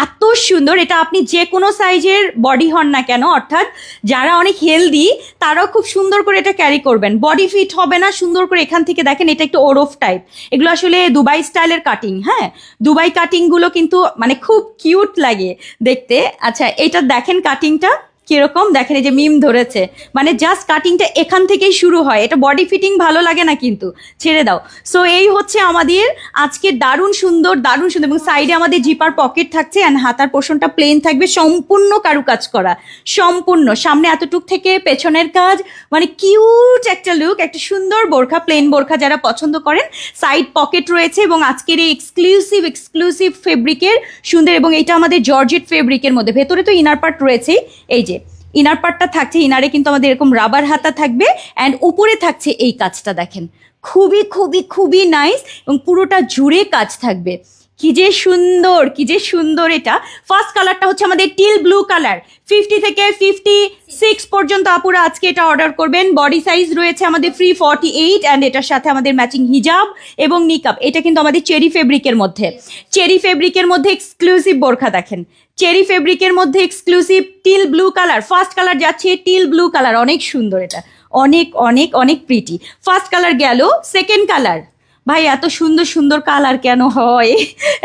এত সুন্দর। এটা আপনি যে কোনো সাইজের বডি হন না কেন, অর্থাৎ যারা অনেক হেলদি তারাও খুব সুন্দর করে এটা ক্যারি করবেন। বডি ফিট হবে না, সুন্দর করে এখান থেকে দেখেন, এটা একটু ওরফ টাইপ, এগুলো আসলে দুবাই স্টাইলের কাটিং। হ্যাঁ, দুবাই কাটিংগুলো কিন্তু মানে খুব কিউট লাগে দেখতে। আচ্ছা, এটা দেখেন কাটিংটা কিরকম, দেখেন এই যে মিম ধরেছে, মানে জাস্ট কাটিংটা এখান থেকেই শুরু হয়। এটা বডি ফিটিং ভালো লাগে না কিন্তু, ছেড়ে দাও। সো এই হচ্ছে আমাদের আজকে দারুণ সুন্দর, দারুণ সুন্দর। এবং সাইডে আমাদের জিপার পকেট থাকছে, অ্যান্ড হাতার পোর্শনটা প্লেন থাকবে, সম্পূর্ণ কারুকাজ করা, সম্পূর্ণ। সামনে এতটুক থেকে পেছনের কাজ, মানে কিউট একটা লুক, একটা সুন্দর বোরখা, প্লেন বোরখা যারা পছন্দ করেন। সাইড পকেট রয়েছে, এবং আজকের এই এক্সক্লুসিভ ফেব্রিকের সুন্দর। এবং এটা আমাদের জর্জেট ফেব্রিকের মধ্যে, ভেতরে তো ইনার পার্ট রয়েছেই, এই যে ইনার পার্টটা থাকছে, ইনারে কিন্তু আমাদের এরকম রাবার হাতা থাকবে, অ্যান্ড উপরে থাকছে এই কাজটা দেখেন, খুবই খুবই খুবই নাইস, এবং পুরোটা জুড়ে কাজ থাকবে। কি যে সুন্দর, কি যে সুন্দর। এটা ফার্স্ট কালারটা হচ্ছে আমাদের টিল ব্লু কালার। 50 থেকে 56 পর্যন্ত আপুরা আজকে এটা অর্ডার করবেন। বডি সাইজ রয়েছে আমাদের ফ্রি 48, অ্যান্ড এটার সাথে আমাদের ম্যাচিং হিজাব এবং নিকাব। এটা কিন্তু আমাদের চেরি ফেব্রিকের মধ্যে, চেরি ফেব্রিকের মধ্যে এক্সক্লুসিভ বোরখা দেখেন, চেরি ফেব্রিকের মধ্যে exclusive till blue colour. First colour যাচ্ছে টিল ব্লু কালার, অনেক সুন্দর, এটা অনেক অনেক অনেক প্রিটি। ফার্স্ট কালার গেল, সেকেন্ড কালার, ভাই এত সুন্দর সুন্দর কালার কেন হয়,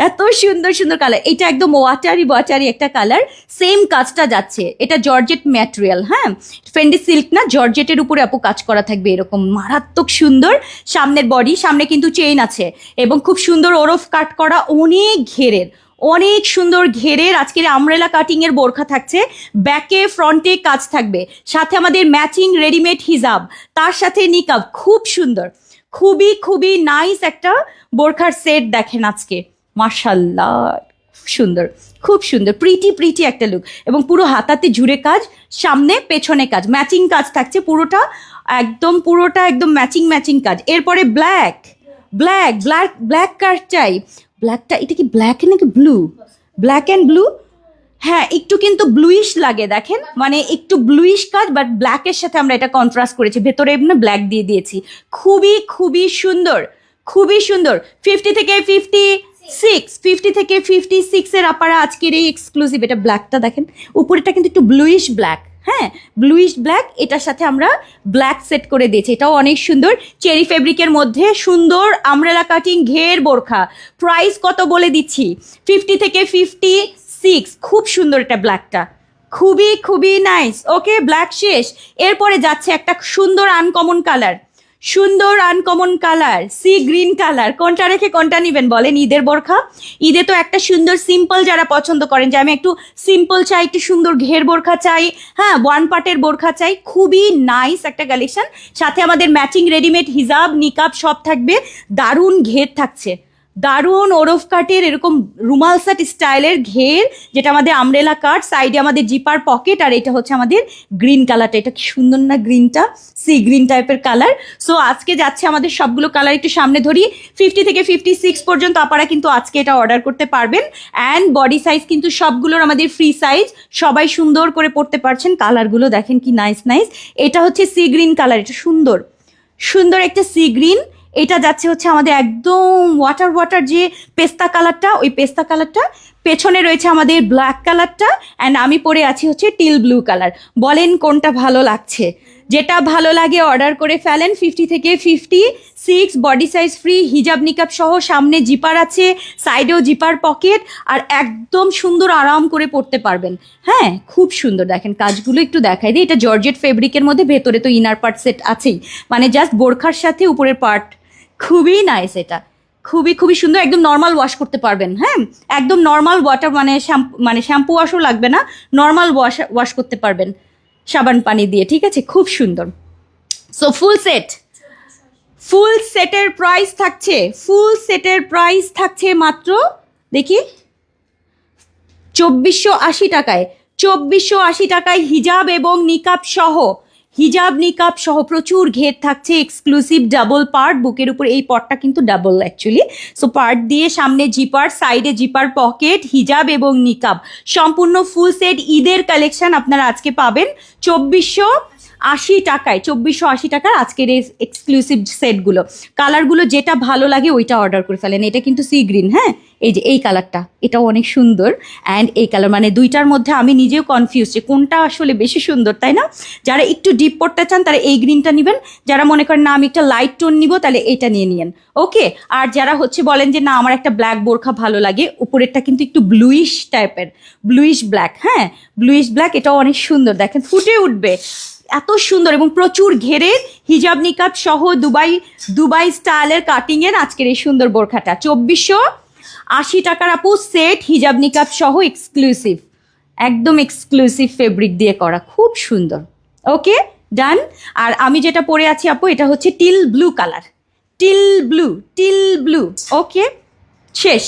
এত সুন্দর সুন্দর কালার। এটা একদম ওয়াটারি একটা কালার, সেম কাজটা যাচ্ছে। এটা জর্জেট ম্যাটেরিয়াল, হ্যাঁ ফেন্ডি সিল্ক না, জর্জেটের উপরে আপু কাজ করা থাকবে, এরকম মারাত্মক সুন্দর। সামনের বডি, সামনে কিন্তু চেইন আছে, এবং খুব সুন্দর ওরফ কাট করা, অনেক ঘেরের, অনেক সুন্দর ঘেরের আজকের আমরেলা কাটিং এর বোরখা থাকছে। ব্যাকে ফ্রন্টে কাজ থাকবে, সাথে আমাদের ম্যাচিং রেডিমেড হিজাব, তার সাথে নিকাব। খুব সুন্দর, খুবই খুবই নাইস একটা বোরখার সেট দেখেন আজকে, মাশাল্লাহ সুন্দর, খুব সুন্দর, প্রিটি একটা লুক। এবং পুরো হাতাতে জুড়ে কাজ, সামনে পেছনে কাজ, ম্যাচিং কাজ থাকছে, পুরোটা একদম ম্যাচিং কাজ। এরপরে ব্ল্যাক কার চাই, ব্ল্যাকটা, এটা কি ব্ল্যাক নাকি ব্লু? ব্ল্যাক অ্যান্ড ব্লু, হ্যাঁ একটু কিন্তু ব্লুইশ লাগে দেখেন, মানে একটু ব্লুইশ কাজ, বাট ব্ল্যাকের সাথে আমরা এটা কন্ট্রাস্ট করেছি, ভেতরে এমনি ব্ল্যাক দিয়ে দিয়েছি। খুবই খুবই সুন্দর, খুবই সুন্দর। 50 থেকে 56 এর আপারা আজকের এই এক্সক্লুসিভ। এটা ব্ল্যাকটা দেখেন, উপরেটা কিন্তু একটু ব্লুইশ ব্ল্যাক, হ্যাঁ ব্লুইশ ব্ল্যাক, এটার সাথে আমরা ব্ল্যাক সেট করে দিয়েছি। এটাও অনেক সুন্দর, চেরি ফেব্রিকের মধ্যে সুন্দর আমব্রেলা কাটিং ঘের বোরখা। প্রাইস কত বলে দিচ্ছি, 50 থেকে 56। খুব সুন্দর এটা ব্ল্যাকটা, খুবই খুবই নাইস। ওকে, ব্ল্যাক শেষ। এরপরে যাচ্ছে একটা সুন্দর uncommon colour, sea green colour. কোনটা রেখে কোনটা নেবেন বলেন? ঈদের বোরখা, ঈদে তো একটা সুন্দর সিম্পল যারা পছন্দ করেন যে আমি একটু সিম্পল চাই, একটু সুন্দর ঘের বোরখা চাই, হ্যাঁ ওয়ান পার্টের বোরখা চাই, খুবই নাইস একটা কালেকশন। সাথে আমাদের ম্যাচিং রেডিমেড হিজাব নিকাব সব থাকবে, দারুণ ঘের থাকছে, দারুণ ওরফ কাটের এরকম রুমাল সেট স্টাইলের ঘের, যেটা আমাদের আমব্রেলা কাট, সাইডে আমাদের জিপার পকেট, আর এটা হচ্ছে আমাদের গ্রিন কালারটা। এটা কি সুন্দর না গ্রিনটা, সি গ্রিন টাইপের কালার। সো আজকে যাচ্ছে আমাদের সবগুলো কালার একটু সামনে ধরি। 50 থেকে 56 পর্যন্ত আপনারা কিন্তু আজকে এটা অর্ডার করতে পারবেন। অ্যান্ড বডি সাইজ কিন্তু সবগুলোর আমাদের ফ্রি সাইজ, সবাই সুন্দর করে পড়তে পারছেন। কালারগুলো দেখেন কি নাইস নাইস। এটা হচ্ছে সি গ্রিন কালার, এটা সুন্দর সুন্দর একটা সি গ্রিন। এটা যাচ্ছে হচ্ছে আমাদের একদম ওয়াটার যে পেস্তা কালারটা, ওই পেস্তা কালারটা। পেছনে রয়েছে আমাদের ব্ল্যাক কালারটা, অ্যান্ড আমি পরে আছি হচ্ছে টিল ব্লু কালার। বলেন কোনটা ভালো লাগছে? যেটা ভালো লাগে অর্ডার করে ফেলেন। 50 থেকে 56, বডি সাইজ ফ্রি, হিজাব নিকাব সহ, সামনে জিপার আছে, সাইডেও জিপার পকেট, আর একদম সুন্দর আরাম করে পরতে পারবেন। হ্যাঁ খুব সুন্দর, দেখেন কাজগুলো একটু দেখাই দিই। এটা জর্জেট ফেব্রিকের মধ্যে, ভেতরে তো ইনার পার্ট সেট আছেই, মানে জাস্ট বোরখার সাথে উপরের পার্ট। খুবই নাইস, এটা খুবই খুবই সুন্দর। একদম নর্মাল ওয়াশ করতে পারবেন, হ্যাঁ একদম নর্মাল ওয়াটার, মানে শ্যাম্পু ওয়াশও লাগবে না, নর্মাল ওয়াশ করতে পারবেন সাবান পানি দিয়ে, ঠিক আছে? খুব সুন্দর। সো ফুল সেটের প্রাইস থাকছে মাত্র দেখি 2480 টাকায়। 2480 টাকায় হিজাব এবং নিকাব সহ প্রচুর ঘের থাকছে, এক্সক্লুসিভ ডাবল পার্ট, বুকের উপর এই পটটা কিন্তু ডাবল অ্যাকচুয়ালি। সো পার্ট দিয়ে সামনে জিপার, সাইডে জিপার পকেট, হিজাব এবং নিকাব, সম্পূর্ণ ফুল সেট ঈদের কালেকশন আপনারা আজকে পাবেন 2480 টাকায়। 2480 টাকার আজকের এই এক্সক্লুসিভ সেটগুলো। কালারগুলো যেটা ভালো লাগে ওইটা অর্ডার করে ফেলেন। এটা কিন্তু সি গ্রিন, হ্যাঁ এই যে এই কালারটা, এটাও অনেক সুন্দর। অ্যান্ড এই কালার, মানে দুইটার মধ্যে আমি নিজেও কনফিউজ যে কোনটা আসলে বেশি সুন্দর, তাই না? যারা একটু ডিপ পড়তে চান তারা এই গ্রিনটা নেবেন, যারা মনে করেন না আমি একটা লাইট টোন নিব তাহলে এটা নিয়ে নিয়েন, ওকে। আর যারা হচ্ছে বলেন যে না আমার একটা ব্ল্যাক বোরখা ভালো লাগে, উপরেরটা কিন্তু একটু ব্লুইশ টাইপের, ব্লুইশ ব্ল্যাক, হ্যাঁ ব্লুইশ ব্ল্যাক, এটাও অনেক সুন্দর, দেখেন ফুটে উঠবে, এত সুন্দর এবং প্রচুর ঘেরের হিজাব নিকাব সহ দুবাই স্টাইলের কাটিং এর আজকের এই সুন্দর বোরখাটা 2480 টাকার আপু সেট, হিজাব নিকাব সহ এক্সক্লুসিভ, একদম এক্সক্লুসিভ ফেব্রিক দিয়ে করা, খুব সুন্দর। ওকে ডান। আর আমি যেটা পরে আছি আপু, এটা হচ্ছে teal blue colour, teal blue. Okay শেষ।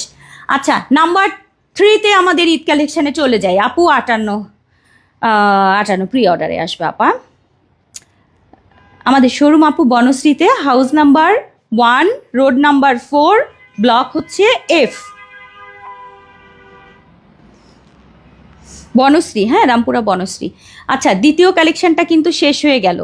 আচ্ছা নাম্বার 3-তে আমাদের ঈদ কালেকশনে চলে যাই আপু। 58 প্রি অর্ডারে আসবে আপা। আমাদের শোরুম আপু বনশ্রীতে, house number 1, road number 4, block হচ্ছে F, বনশ্রী, হ্যাঁ রামপুরা বনশ্রী। আচ্ছা দ্বিতীয় কালেকশনটা কিন্তু শেষ হয়ে গেল।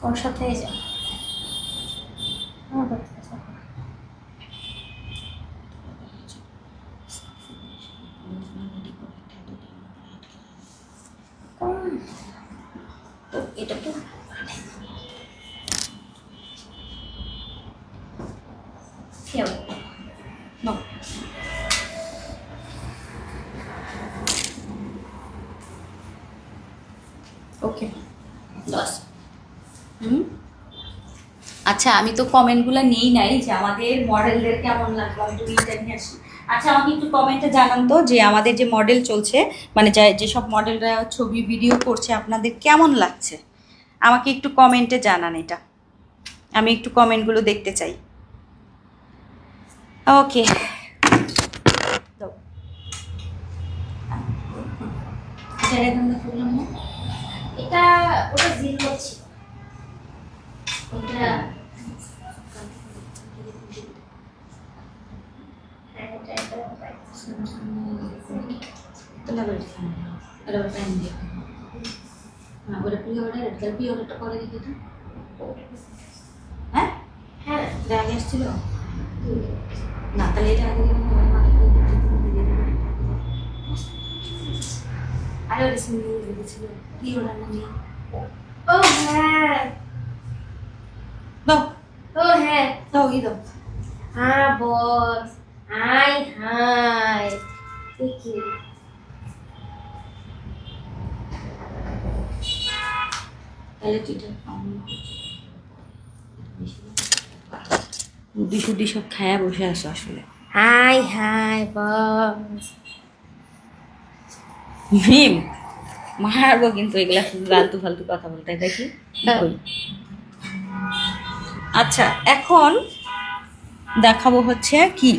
ওর সাথে যা এটা তো ওকে 10। আচ্ছা আমি তো কমেন্টগুলো নেই নাই যে আমাদের মডেলদের কেমন লাগলো, আমি একটু ইন্টার নিয়ে আসি। আচ্ছা আমাকে একটু কমেন্টে জানান তো যে আমাদের যে মডেল চলছে, মানে যেসব মডেলরা ছবি ভিডিও করছে আপনাদের কেমন লাগছে, আমাকে একটু কমেন্টে জানান, এটা আমি একটু কমেন্টগুলো দেখতে চাই। ওকে এটা ওটা জিরো ছিল। হ্যাঁ হ্যাঁ আগে আসছিল না, তাহলে এটা আগে আরে ওটা সিঙ্গেল ছিল কি ওনার নাম ও হ্যাঁ দাও ও হ্যাঁ দাও কি দাও হ্যাঁ বস হাই হাই দেখি তাহলে বুদ্ধি শুদ্ধি সব খায়া বসে আসো আসলে হাই হাই বস মিম মারবো কিন্তু এগুলা শুধু ফালতু ফালতু কথা বলতে দেখি আচ্ছা এখন দেখাবো হচ্ছে কি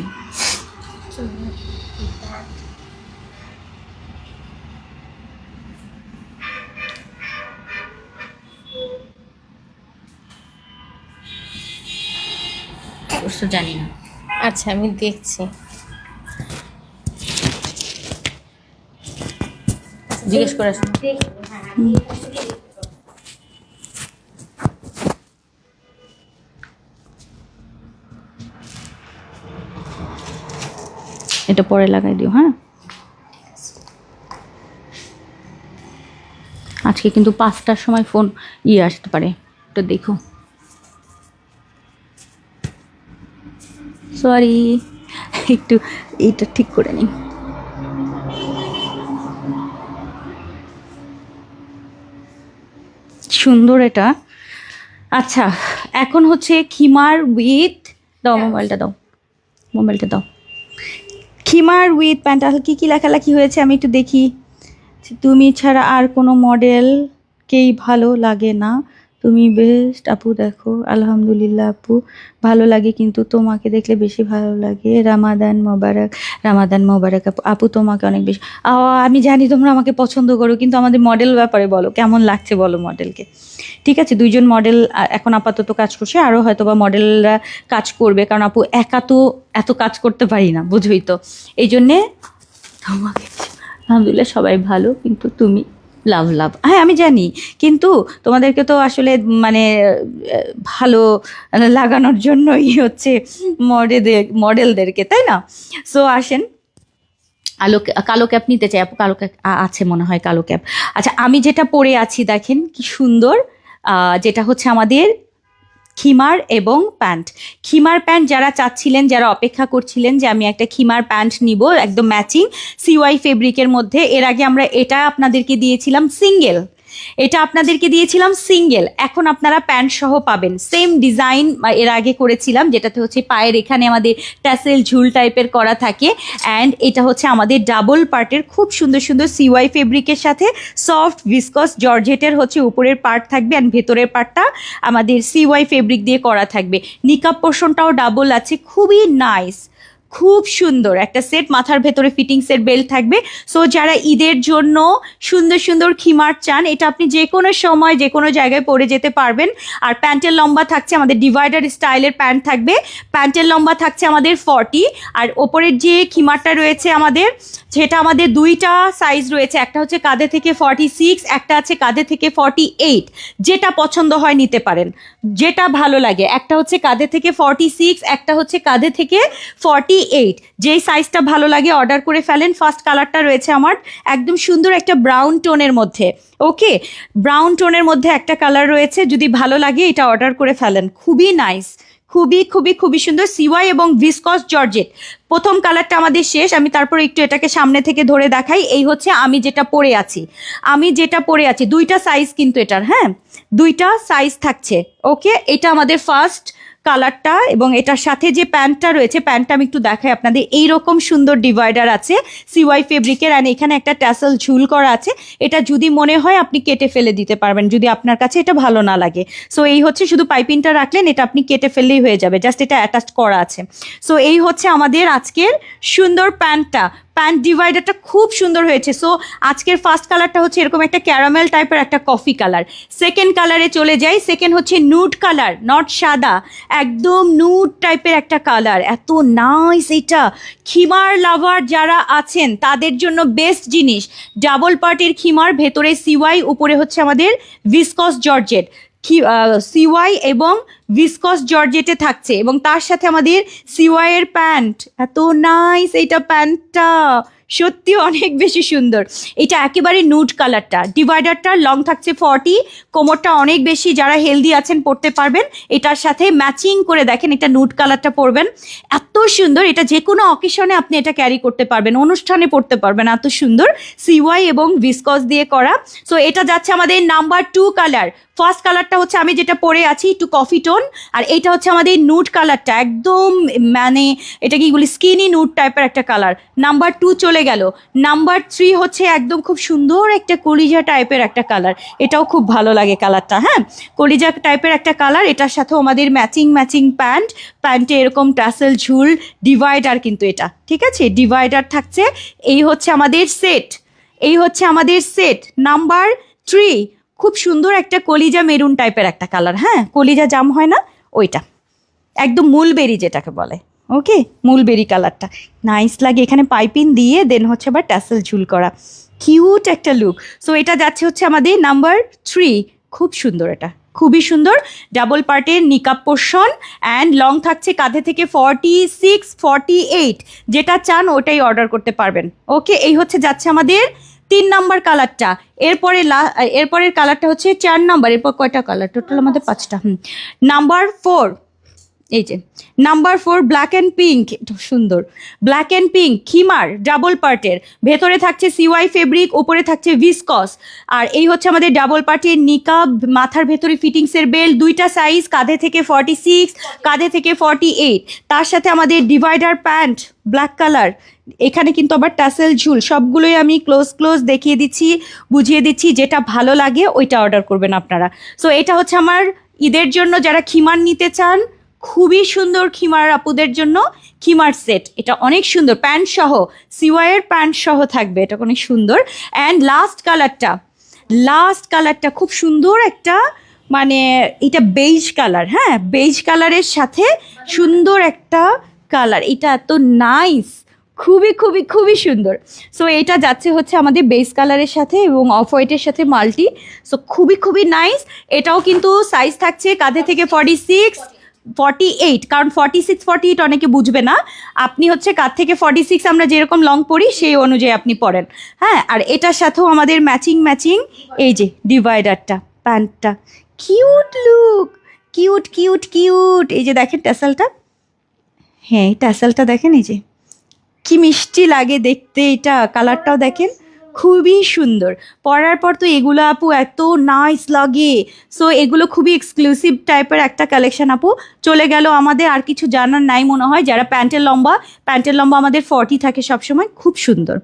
অবশ্য জানি না আচ্ছা আমি দেখছি জিজ্ঞেস করে আসো। এটা পরে লাগাই দিও হ্যাঁ আজকে কিন্তু 5টার সময় ফোন আসতে পারে তো দেখো সরি একটু এইটা ঠিক করে নিই সুন্দর এটা আচ্ছা এখন হচ্ছে খিমার উইথ দাও মোবাইলটা দাও খিমার উইথ প্যান্ট কি কি লেখালেখি হয়েছে আমি একটু দেখি তুমি ছাড়া আর কোনো মডেলকেই ভালো লাগে না তুমি বেস্ট আপু দেখো আলহামদুলিল্লাহ আপু ভালো লাগে কিন্তু তোমাকে দেখলে বেশি ভালো লাগে রামাদান মোবারক আপু আপু তোমাকে অনেক বেশি আমি জানি তোমরা আমাকে পছন্দ করো কিন্তু আমাদের মডেল ব্যাপারে বলো কেমন লাগছে বলো মডেলকে ঠিক আছে 2জন মডেল এখন আপাতত কাজ করছে আরও হয়তো বা মডেলরা কাজ করবে কারণ আপু একা তো এত কাজ করতে পারি না বুঝোই তো এই জন্যে তোমাকে আলহামদুলিল্লাহ সবাই ভালো কিন্তু তুমি লাভ হ্যাঁ আমি জানি কিন্তু তোমাদেরকে তো আসলে মানে ভালো লাগানোর জন্যই হচ্ছে মডেলদেরকে তাই না সো আসেন কালো ক্যাপ নিতে চাই আপু কালো ক্যাপ আছে মনে হয় কালো ক্যাপ আচ্ছা আমি যেটা পরে আছি দেখেন কি সুন্দর যেটা হচ্ছে আমাদের খিমার এবং খিমার প্যান্ট যারা চাচ্ছিলেন যারা অপেক্ষা করছিলেন যে আমি একটা খিমার প্যান্ট নিব একদম ম্যাচিং সিওয়াই ফেব্রিকের মধ্যে এর আগে আমরা এটা আপনাদেরকে দিয়েছিলাম সিঙ্গেল এখন আপনারা প্যান্ট সহ পাবেন সেম ডিজাইন এর আগে করেছিলাম যেটাতে হচ্ছে পায়ের এখানে আমাদের ট্যাসেল ঝুল টাইপের করা থাকে অ্যান্ড এটা হচ্ছে আমাদের ডাবল পার্টের খুব সুন্দর সুন্দর সিওয়াই ফেব্রিকের সাথে সফট ভিসকস জর্জেটের হচ্ছে উপরের পার্ট থাকবে অ্যান্ড ভেতরের পার্টটা আমাদের সিওয়াই ফেব্রিক দিয়ে করা থাকবে নিকাব পোর্শনটাও ডাবল আছে খুবই নাইস খুব সুন্দর একটা সেট মাথার ভেতরে ফিটিংসের বেল্ট থাকবে সো যারা ঈদের জন্য সুন্দর সুন্দর খিমার চান এটা আপনি যে কোনো সময় যে কোনো জায়গায় পরে যেতে পারবেন আর প্যান্টের লম্বা থাকছে আমাদের ডিভাইডার স্টাইলের প্যান্ট থাকবে প্যান্টের লম্বা থাকছে আমাদের 40 আর ওপরের যে খিমারটা রয়েছে আমাদের সেটা আমাদের 2টা সাইজ রয়েছে একটা হচ্ছে কাঁধে থেকে 46 একটা আছে কাঁধে থেকে 48 যেটা পছন্দ হয় নিতে পারেন যেটা ভালো লাগে একটা হচ্ছে কাঁধে থেকে 46 একটা হচ্ছে কাঁধে থেকে 48 যেই সাইজটা ভালো লাগে অর্ডার করে ফেলেন ফার্স্ট কালারটা রয়েছে আমার একদম সুন্দর একটা ব্রাউন টোনের মধ্যে ওকে ব্রাউন টোনের মধ্যে একটা কালার রয়েছে যদি ভালো লাগে এটা অর্ডার করে ফেলেন খুবই নাইস খুবই সুন্দর সিওয়াই এবং ভিসকস জর্জেট প্রথম কালারটা আমাদের শেষ আমি তারপর একটু এটাকে সামনে থেকে ধরে দেখাই এই হচ্ছে আমি যেটা পরে আছি 2টা সাইজ কিন্তু এটার হ্যাঁ 2টা সাইজ থাকছে ওকে এটা আমাদের ফার্স্ট কালারটা এবং এটার সাথে যে প্যান্টটা রয়েছে প্যান্টটা আমি একটু দেখাই আপনাদের এইরকম সুন্দর ডিভাইডার আছে সিওয়াই ফেব্রিকের আর এখানে একটা ট্যাসেল ঝুল করা আছে এটা যদি মনে হয় আপনি কেটে ফেলে দিতে পারবেন যদি আপনার কাছে এটা ভালো না লাগে সো এই হচ্ছে শুধু পাইপিংটা রাখলেন এটা আপনি কেটে ফেললেই হয়ে যাবে জাস্ট এটা অ্যাটাচ করা আছে সো এই হচ্ছে আমাদের আজকের সুন্দর প্যান্ট ডিভাইডারটা খুব সুন্দর হয়েছে। সো আজকের ফার্স্ট কালারটা হচ্ছে এরকম একটা ক্যারামেল টাইপের একটা কফি কালার। সেকেন্ড কালারে চলে যাই, সেকেন্ড হচ্ছে নুড কালার, নট সাদা, একদম নুড টাইপের একটা কালার, এত নাইস। এটা খিমার লাভার যারা আছেন তাদের জন্য বেস্ট জিনিস। ডাবল পার্টের খিমার, ভেতরে সিওয়াই, উপরে হচ্ছে আমাদের ভিসকস জর্জেট, সিওয়াই এবং ভিসকস জর্জেটে থাকছে, এবং তার সাথে আমাদের সিওয়াইয়ের প্যান্ট, এত নাইস এইটা প্যান্টটা, সত্যি অনেক বেশি সুন্দর। এটা একেবারে নুড কালারটা, ডিভাইডারটা লং থাকছে 40, কোমরটা অনেক বেশি, যারা হেলদি আছেন পরতে পারবেন। এটার সাথে ম্যাচিং করে দেখেন এটা নুড কালারটা পরবেন, এত সুন্দর। এটা যে কোনো অকেশনে আপনি এটা ক্যারি করতে পারবেন, অনুষ্ঠানে পরতে পারবেন, এত সুন্দর সিওয়াই এবং ভিসকস দিয়ে করা। সো এটা যাচ্ছে আমাদের নাম্বার 2 কালার। ফার্স্ট কালারটা হচ্ছে আমি যেটা পরে আছি একটু কফি টোন, আর এইটা হচ্ছে আমাদের নুড কালারটা, একদম মানে এটা কি বলি স্কিনি নুড টাইপের একটা কালার। নাম্বার 2 চলে গেল। নাম্বার 3 হচ্ছে একদম খুব সুন্দর একটা কলিজা টাইপের একটা কালার, এটাও খুব ভালো লাগে কালারটা। হ্যাঁ, কলিজা টাইপের একটা কালার, এটার সাথেও আমাদের ম্যাচিং প্যান্ট, প্যান্টে এরকম টাসেল ঝুল, ডিভাইডার কিন্তু এটা, ঠিক আছে, ডিভাইডার থাকছে। এই হচ্ছে আমাদের সেট, এই হচ্ছে আমাদের সেট নাম্বার 3। খুব সুন্দর একটা কলিজা মেরুন টাইপের একটা কালার, হ্যাঁ কলিজা জাম হয় না ওইটা, একদম মুলবেরি যেটাকে বলে, ওকে মুলবেরি কালারটা নাইস লাগে। এখানে পাইপিং দিয়ে দেন হচ্ছে আবার ট্যাসেল ঝুল করা, কিউট একটা লুক। সো এটা যাচ্ছে হচ্ছে আমাদের নাম্বার 3, খুব সুন্দর, এটা খুবই সুন্দর। ডাবল পার্টের নিকাপ পোর্শন অ্যান্ড লং থাকছে কাঁধে থেকে 46, 48, যেটা চান ওটাই অর্ডার করতে পারবেন। ওকে, এই হচ্ছে যাচ্ছে আমাদের 3 নাম্বার কালারটা। এরপরের কালারটা হচ্ছে 4 নাম্বার। এরপর কয়টা কালার টোটাল আমাদের? 5টা। নাম্বার 4, এই যে নাম্বার 4 ব্ল্যাক অ্যান্ড পিঙ্ক, এটা সুন্দর, ব্ল্যাক অ্যান্ড পিঙ্ক খিমার ডাবল পার্টের, ভেতরে থাকছে সিওয়াই ফেব্রিক, উপরে থাকছে ভিসকস, আর এই হচ্ছে আমাদের ডাবল পার্টের নিকাব, মাথার ভেতরে ফিটিংসের বেল্ট, 2টা সাইজ, কাঁধে থেকে 46, কাঁধে থেকে 48, তার সাথে আমাদের ডিভাইডার প্যান্ট ব্ল্যাক কালার, এখানে কিন্তু আবার টাসেল ঝুল। সবগুলোই আমি ক্লোজ দেখিয়ে দিচ্ছি, বুঝিয়ে দিচ্ছি, যেটা ভালো লাগে ওইটা অর্ডার করবেন আপনারা। সো এটা হচ্ছে আমার ঈদের জন্য যারা খিমার নিতে চান, খুবই সুন্দর খিমার আপুদের জন্য খিমার সেট, এটা অনেক সুন্দর, প্যান্ট সহ, সিওয়াইয়ের প্যান্ট সহ থাকবে, এটা অনেক সুন্দর। অ্যান্ড লাস্ট কালারটা খুব সুন্দর একটা, মানে এটা বেইজ কালার, হ্যাঁ বেইজ কালারের সাথে সুন্দর একটা কালার, এটা এত নাইস, খুবই সুন্দর। সো এটা যাচ্ছে হচ্ছে আমাদের বেস কালারের সাথে এবং অফ হোয়াইটের সাথে মাল্টি, সো খুবই নাইস। এটাও কিন্তু সাইজ থাকছে কাঁধে থেকে 46, 48, কারণ 46, 48 অনেকে বুঝবে না, আপনি হচ্ছে কাঁধ থেকে 46 আমরা যেরকম লং পরি সেই অনুযায়ী আপনি পরেন। হ্যাঁ, আর এটার সাথেও আমাদের ম্যাচিং এই যে ডিভাইডারটা, প্যান্টটা, কিউট লুক, কিউট। এই যে দেখেন ট্যাসেলটা, হ্যাঁ এই ট্যাসেলটা দেখেন, এই যে কি মিষ্টি লাগে দেখতে, এটা কালারটাও দেখেন খুবই সুন্দর। পরার পর তো এগুলো আপু এত নাইস লাগে। সো এগুলো খুবই এক্সক্লুসিভ টাইপের একটা কালেকশন আপু। চলে গেল আমাদের, আর কিছু জানার নাই মনে হয়। যারা প্যান্টের লম্বা আমাদের 40 থাকে সবসময়, খুব সুন্দর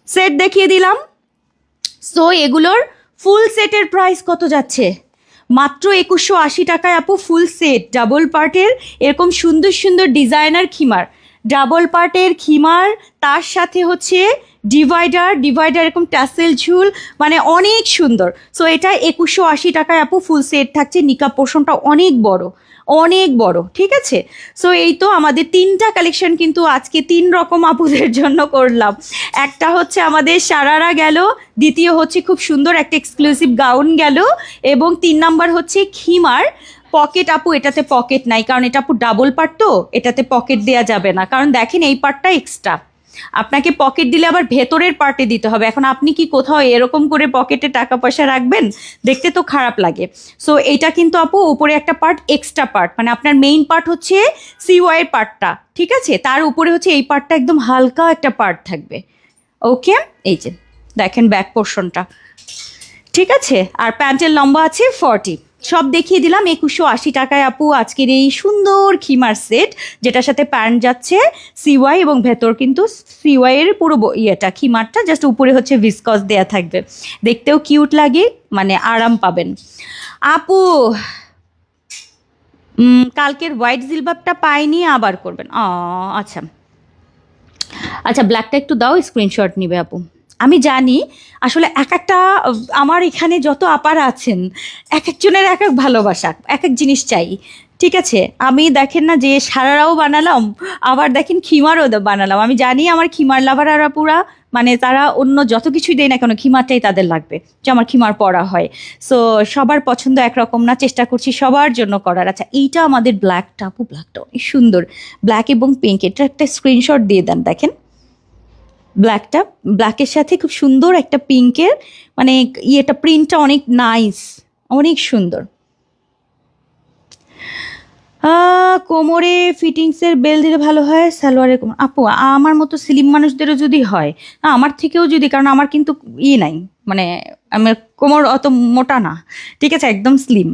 সেট দেখিয়ে দিলাম। সো এগুলোর ফুল সেটের প্রাইস কত যাচ্ছে? মাত্র 2180 টাকায় আপু ফুল সেট, ডাবল পার্টের এরকম সুন্দর ডিজাইনার খিমার, ডাবল পার্টের খিমার, তার সাথে হচ্ছে ডিভাইডার এরকম ট্যাসেল ঝুল, মানে অনেক সুন্দর। সো এটা 2180 টাকায় আপু ফুল সেট থাকছে। নিকাব পোর্শনটা অনেক বড়, ঠিক আছে। সো এই তো আমাদের 3টা কালেকশন কিন্তু আজকে 3 রকম আপুদের জন্য করলাম। একটা হচ্ছে আমাদের সারারা গেল, দ্বিতীয় হচ্ছে খুব সুন্দর একটা এক্সক্লুসিভ গাউন গেল, এবং 3 নাম্বার হচ্ছে খিমার। পকেট আপু এটাতে পকেট নাই, কারণ এটা আপু ডাবল পার্ট, তো এটাতে পকেট দেওয়া যাবে না, কারণ দেখেন এই পার্টটা এক্সট্রা, আপনাকে পকেট দিলে আবার ভেতরের পার্টে দিতে হবে। এখন আপনি কি কোথাও এরকম করে পকেটে টাকা পয়সা রাখবেন? দেখতে তো খারাপ লাগে। সো এটা কিন্তু আপু উপরে একটা পার্ট, এক্সট্রা পার্ট, মানে আপনার মেইন পার্ট হচ্ছে সিওয়াইয়ের পার্টটা, ঠিক আছে, তার উপরে হচ্ছে এই পার্টটা একদম হালকা একটা পার্ট থাকবে। ওকে, এই যে দেখেন ব্যাক পোর্শনটা, ঠিক আছে। আর প্যান্টের লম্বা আছে 40। সব দেখিয়ে দিলাম 2180 টাকায় আপু আজকের এই সুন্দর খিমার সেট, যেটার সাথে প্যান্ট যাচ্ছে সিওয়াই, এবং ভেতর কিন্তু সিওয়াইয়ের পুরো ইয়েটা খিমারটা, জাস্ট উপরে হচ্ছে ভিসকস দেয়া থাকবে, দেখতেও কিউট লাগে, মানে আরাম পাবেন আপু। কালকের হোয়াইট জিলবাবটা পাইনি, আবার করবেন? আচ্ছা আচ্ছা ব্ল্যাকটা একটু দাও, স্ক্রিনশট নিবে আপু। আমি জানি আসলে এক একটা আমার এখানে যত আপারা আছেন এক একজনের এক এক ভালোবাসা, এক এক জিনিস চাই, ঠিক আছে? আমি দেখেন না যে সারারাও বানালাম, আবার দেখেন খিমারও বানালাম। আমি জানি আমার খিমার লাভারারা পুরা মানে তারা অন্য যত কিছুই দেয় না কেন খিমারটাই তাদের লাগবে, যে আমার খিমার পরা হয়। সো সবার পছন্দ একরকম না, চেষ্টা করছি সবার জন্য করার। আচ্ছা এইটা আমাদের ব্ল্যাকটা, আপু ব্ল্যাকটা অনেক সুন্দর, ব্ল্যাক এবং পিঙ্ক, এটা একটা স্ক্রিনশট দিয়ে দেন। দেখেন ব্ল্যাকটা, ব্ল্যাকের সাথে খুব সুন্দর একটা পিঙ্কের মানে ইয়েটা প্রিন্টটা অনেক নাইস, অনেক সুন্দর। কোমরে ফিটিংসের বেল দিলে ভালো হয়, সালোয়ারের কোমর। আপু আমার মতো স্লিম মানুষদেরও যদি হয়, না আমার থেকেও যদি, কারণ আমার কিন্তু নাই মানে আমার কোমর অত মোটা না, ঠিক আছে, একদম স্লিম।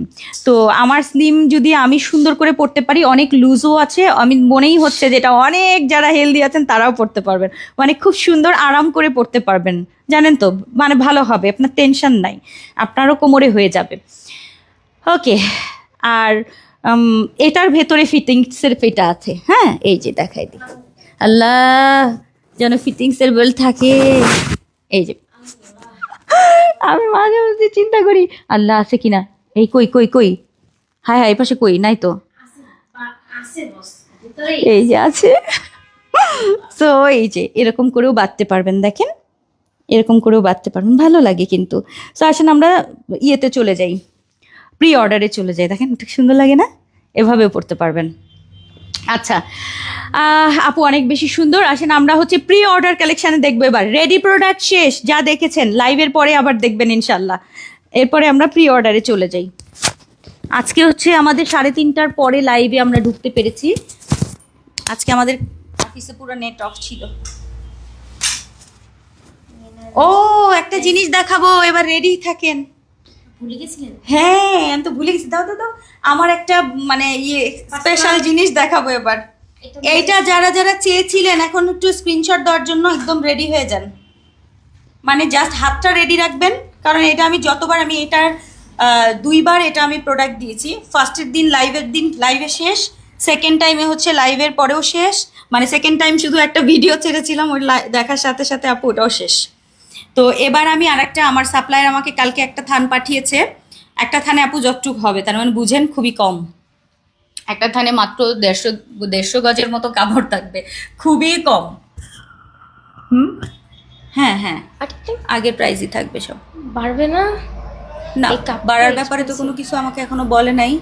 তো আমার স্লিম যদি আমি সুন্দর করে পড়তে পারি, অনেক লুজও আছে, আমি মনেই হচ্ছে যেটা অনেক যারা হেলদি আছেন তারাও পড়তে পারবেন, মানে খুব সুন্দর আরাম করে পড়তে পারবেন, জানেন তো, মানে ভালো হবে, আপনার টেনশন নাই, আপনারও কোমরে হয়ে যাবে। ওকে, আর এটার ভেতরে ফিটিংসের পেটা আছে, হ্যাঁ এই যে দেখাই দিই, আল্লাহ যেন ফিটিংসের বেল থাকে। এই যে আমি মাঝে মাঝে চিন্তা করি আল্লাহ আছে কিনা, এই কই কই কই, হায় হায় এই পাশে কই, নাই তো, এই যে আছে। তো এই যে এরকম করেও বাঁধতে পারবেন, দেখেন এরকম করেও বাঁধতে পারবেন, ভালো লাগে কিন্তু। তো আসেন আমরা ইয়েতে চলে যাই, প্রি অর্ডারে চলে যাই, দেখেন ঠিক সুন্দর লাগে না, এভাবেও পড়তে পারবেন। আচ্ছা আপু অনেক বেশি সুন্দর। আসেন আমরা হচ্ছে প্রি অর্ডার কালেকশানে দেখবো এবার। রেডি প্রোডাক্ট শেষ, যা দেখেছেন লাইভের পরে আবার দেখবেন ইনশাল্লাহ। এরপরে আমরা প্রি অর্ডারে চলে যাই। আজকে হচ্ছে আমাদের 3:30টার পরে লাইভে আমরা ঢুকতে পেরেছি। আজকে আমাদের অফিসে পুরো নেট অফ ছিল। ও একটা জিনিস দেখাবো, এবার রেডি থাকেন। ভুলে গেছিলেন? হ্যাঁ আমি তো ভুলে গেছি, দাও দাও দাও, আমার একটা মানে ইয়ে স্পেশাল জিনিস দেখাবো এবার। এইটা যারা যারা চেয়েছিলেন এখন একটু স্ক্রিনশট দেওয়ার জন্য একদম রেডি হয়ে যান, মানে জাস্ট হাতটা রেডি রাখবেন, কারণ এটা আমি যতবার আমি এটার 2বার এটা আমি প্রোডাক্ট দিয়েছি। ফার্স্টের দিন লাইভের দিন লাইভে শেষ, সেকেন্ড টাইমে হচ্ছে লাইভের পরেও শেষ, মানে সেকেন্ড টাইম শুধু একটা ভিডিও ছেড়েছিলাম ওই দেখার সাথে সাথে আপু ওটাও শেষ। তো এবার আমি আরেকটা, আমার সাপ্লায়ার আমাকে কালকে একটা থান পাঠিয়েছে, একটা থানে আপু যতটুক হবে তার মানে বুঝেন খুবই কম, একটা থানে মাত্র 150 গজের মতো কাপড় থাকবে, খুবই কম। হ্যাঁ হ্যাঁ আগের প্রাইসই থাকবে সব, বাড়বে না? না এই কাপড় বাড়ার ব্যাপারে তো কোনো কিছু আমাকে এখনো বলে নাই।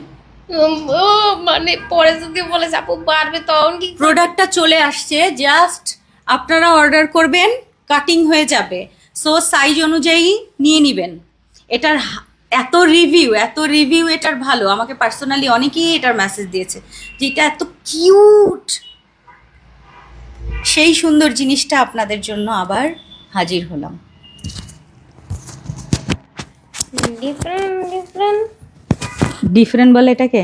ও মানে পরে যদি বলে আপু বাড়বে তখন কি? প্রোডাক্টটা চলে আসছে, জাস্ট আপনারা অর্ডার করবেন, কাটিং হয়ে যাবে, সো সাইজ অনুযায়ী নিয়ে নেবেন। এটার এত রিভিউ এটার ভালো, আমাকে পার্সোনালি অনেকেই এটার মেসেজ দিয়েছে যে এটা এত কিউট। সেই সুন্দর জিনিসটা আপনাদের জন্য আবার হাজির হলাম। ডিফারেন্ট বলে এটাকে?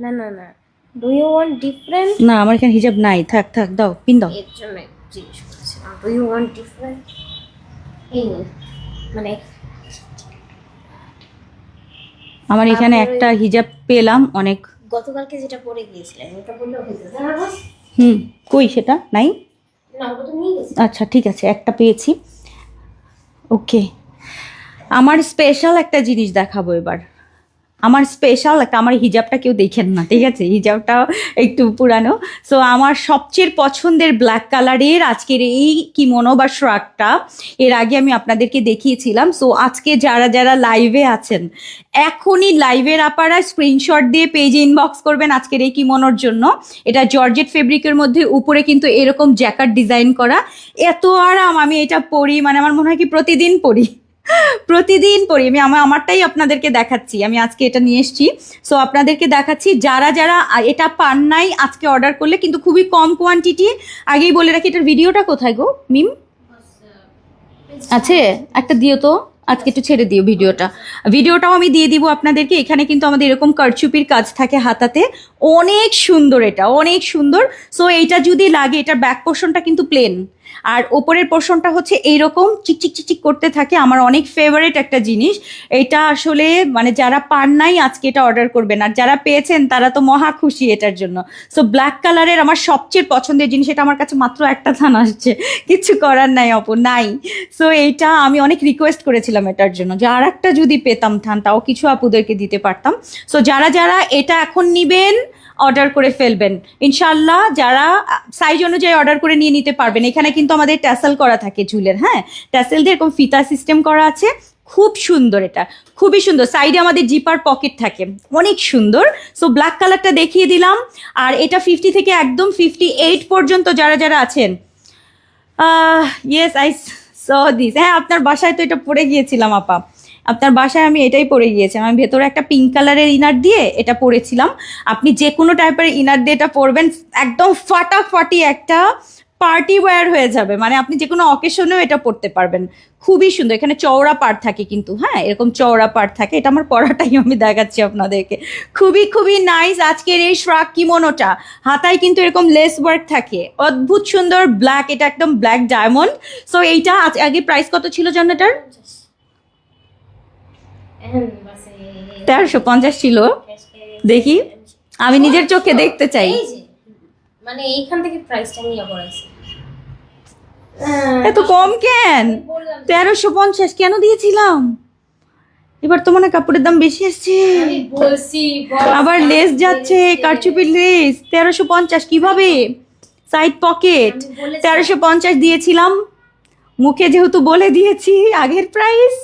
না না না, ডু ইউ ওয়ান্ট ডিফারেন্ট? না আমার এখানে হিজাব নাই, থাক থাক দাও, পিন দাও। এর জন্য জিজ্ঞেস করছিলাম, ডু ইউ ওয়ান্ট ডিফারেন্ট? এই মানে আমার এখানে একটা হিজাব পেলাম অনেক, গতকালকে যেটা পরে গিয়েছিলেন ওটা বললে হয়েছে না? কই সেটা নাই? না ওটা তো নিয়ে গেছি। আচ্ছা ঠিক আছে, একটা পেয়েছি। ওকে, আমার স্পেশাল একটা জিনিস দেখাবো এবার, আমার স্পেশাল একটা, আমার হিজাবটা কেউ দেখেন না, ঠিক আছে, হিজাবটাও একটু পুরানো। সো আমার সবচেয়ে পছন্দের ব্ল্যাক কালারের আজকের এই কিমোনো বা শ্রাগটা এর আগে আমি আপনাদেরকে দেখিয়েছিলাম। সো আজকে যারা যারা লাইভে আছেন এখনই লাইভের আপারা স্ক্রিনশট দিয়ে পেজে ইনবক্স করবেন আজকের এই কিমোনোর জন্য। এটা জর্জেট ফেব্রিকের মধ্যে, উপরে কিন্তু এরকম জ্যাকেট ডিজাইন করা, এত আরাম। আমি এটা পরি, মানে আমার মনে হয় কি প্রতিদিন পরি আমি আমারটাই আপনাদেরকে দেখাচ্ছি। আমি আজকে এটা নিয়ে এসেছি, সো আপনাদেরকে দেখাচ্ছি। যারা যারা এটা পান নাই আজকে অর্ডার করলে কিন্তু খুবই কম কোয়ান্টিটি, আগেই বলে রাখি। এটার ভিডিওটা কোথায় গো মিম? আছে একটা দিও তো, আজকে একটু ছেড়ে দিও ভিডিওটাও আমি দিয়ে দিব আপনাদেরকে। এখানে কিন্তু আমাদের এরকম কারচুপির কাজ থাকে হাতাতে, অনেক সুন্দর, এটা অনেক সুন্দর। সো এইটা যদি লাগে, এটার ব্যাক পোর্শনটা কিন্তু প্লেন, আর ওপরের পোর্শনটা হচ্ছে এইরকম চিকচিক চিকচিক করতে থাকে। আমার অনেক ফেভারিট একটা জিনিস এটা আসলে, মানে যারা পান নাই আজকে এটা অর্ডার করবেন, আর যারা পেয়েছেন তারা তো মহা খুশি এটার জন্য। সো ব্ল্যাক কালারের আমার সবচেয়ে পছন্দের জিনিস, এটা আমার কাছে মাত্র একটা থান আসছে, কিছু করার নাই অপু, নাই। সো এইটা আমি অনেক রিকোয়েস্ট করেছিলাম এটার জন্য যে আর একটা যদি পেতাম থান, তাও কিছু আপুদেরকে দিতে পারতাম। সো যারা যারা এটা এখন নিবেন অর্ডার করে ফেলবেন ইনশাল্লাহ। যারা সাইজ অনুযায়ী অর্ডার করে নিয়ে নিতে পারবেন। এখানে কিন্তু আমাদের ট্যাসেল করা থাকে চুলের, হ্যাঁ, ট্যাসেল দিয়ে এরকম ফিতা সিস্টেম করা আছে, খুব সুন্দর, এটা খুবই সুন্দর। সাইডে আমাদের জিপার পকেট থাকে, অনেক সুন্দর। সো ব্ল্যাক কালারটা দেখিয়ে দিলাম। আর এটা 50 থেকে একদম 58 পর্যন্ত যারা যারা আছেন, ইয়েস আই স দিস। হ্যাঁ, আপনার বাসায় তো এটা পরে গিয়েছিলাম আপা, আপনার বাসায় আমি এটাই পরে গিয়েছিলাম। আমি ভেতরে একটা পিঙ্ক কালারের ইনার দিয়ে এটা পরেছিলাম। আপনি যে কোনো টাইপের ইনার দিয়ে এটা পরবেন, একদম ফাটাফাটি একটা পার্টি ওয়্যার হয়ে যাবে, মানে আপনি যে কোনো অকেশনেও এটা পরতে পারবেন। খুবই সুন্দর। এখানে চওড়া পাড় থাকে কিন্তু, হ্যাঁ, এরকম চওড়া পাড় থাকে। এটা আমার পরাটাই আমি দেখাচ্ছি আপনাদেরকে, খুবই খুবই নাইস। আজকের এই শ্রাক কিমোনোটা হাতায় কিন্তু এরকম লেস ওয়ার্ক থাকে, অদ্ভুত সুন্দর। ব্ল্যাক, এটা একদম ব্ল্যাক ডায়মন্ড। সো এইটা আগে প্রাইস কত ছিল জানো এটার? 1350 ছিল। দেখি, আমি নিজের চোখে দেখতে চাই। এই যে, মানে এইখান থেকে প্রাইসটা নিয়ে পড়াইছে। এত কম কেন? 1350 কেন দিয়েছিলাম? এবার তো মনে হয় কাপড়ের দাম বেশি আসছে। আমি বলছি আবার লেস যাচ্ছে, কারচুপির লেস। 1350 কিভাবে? সাইড পকেট 1350 দিয়েছিলাম। মুখে যেহেতু বলে দিয়েছি আগের প্রাইস,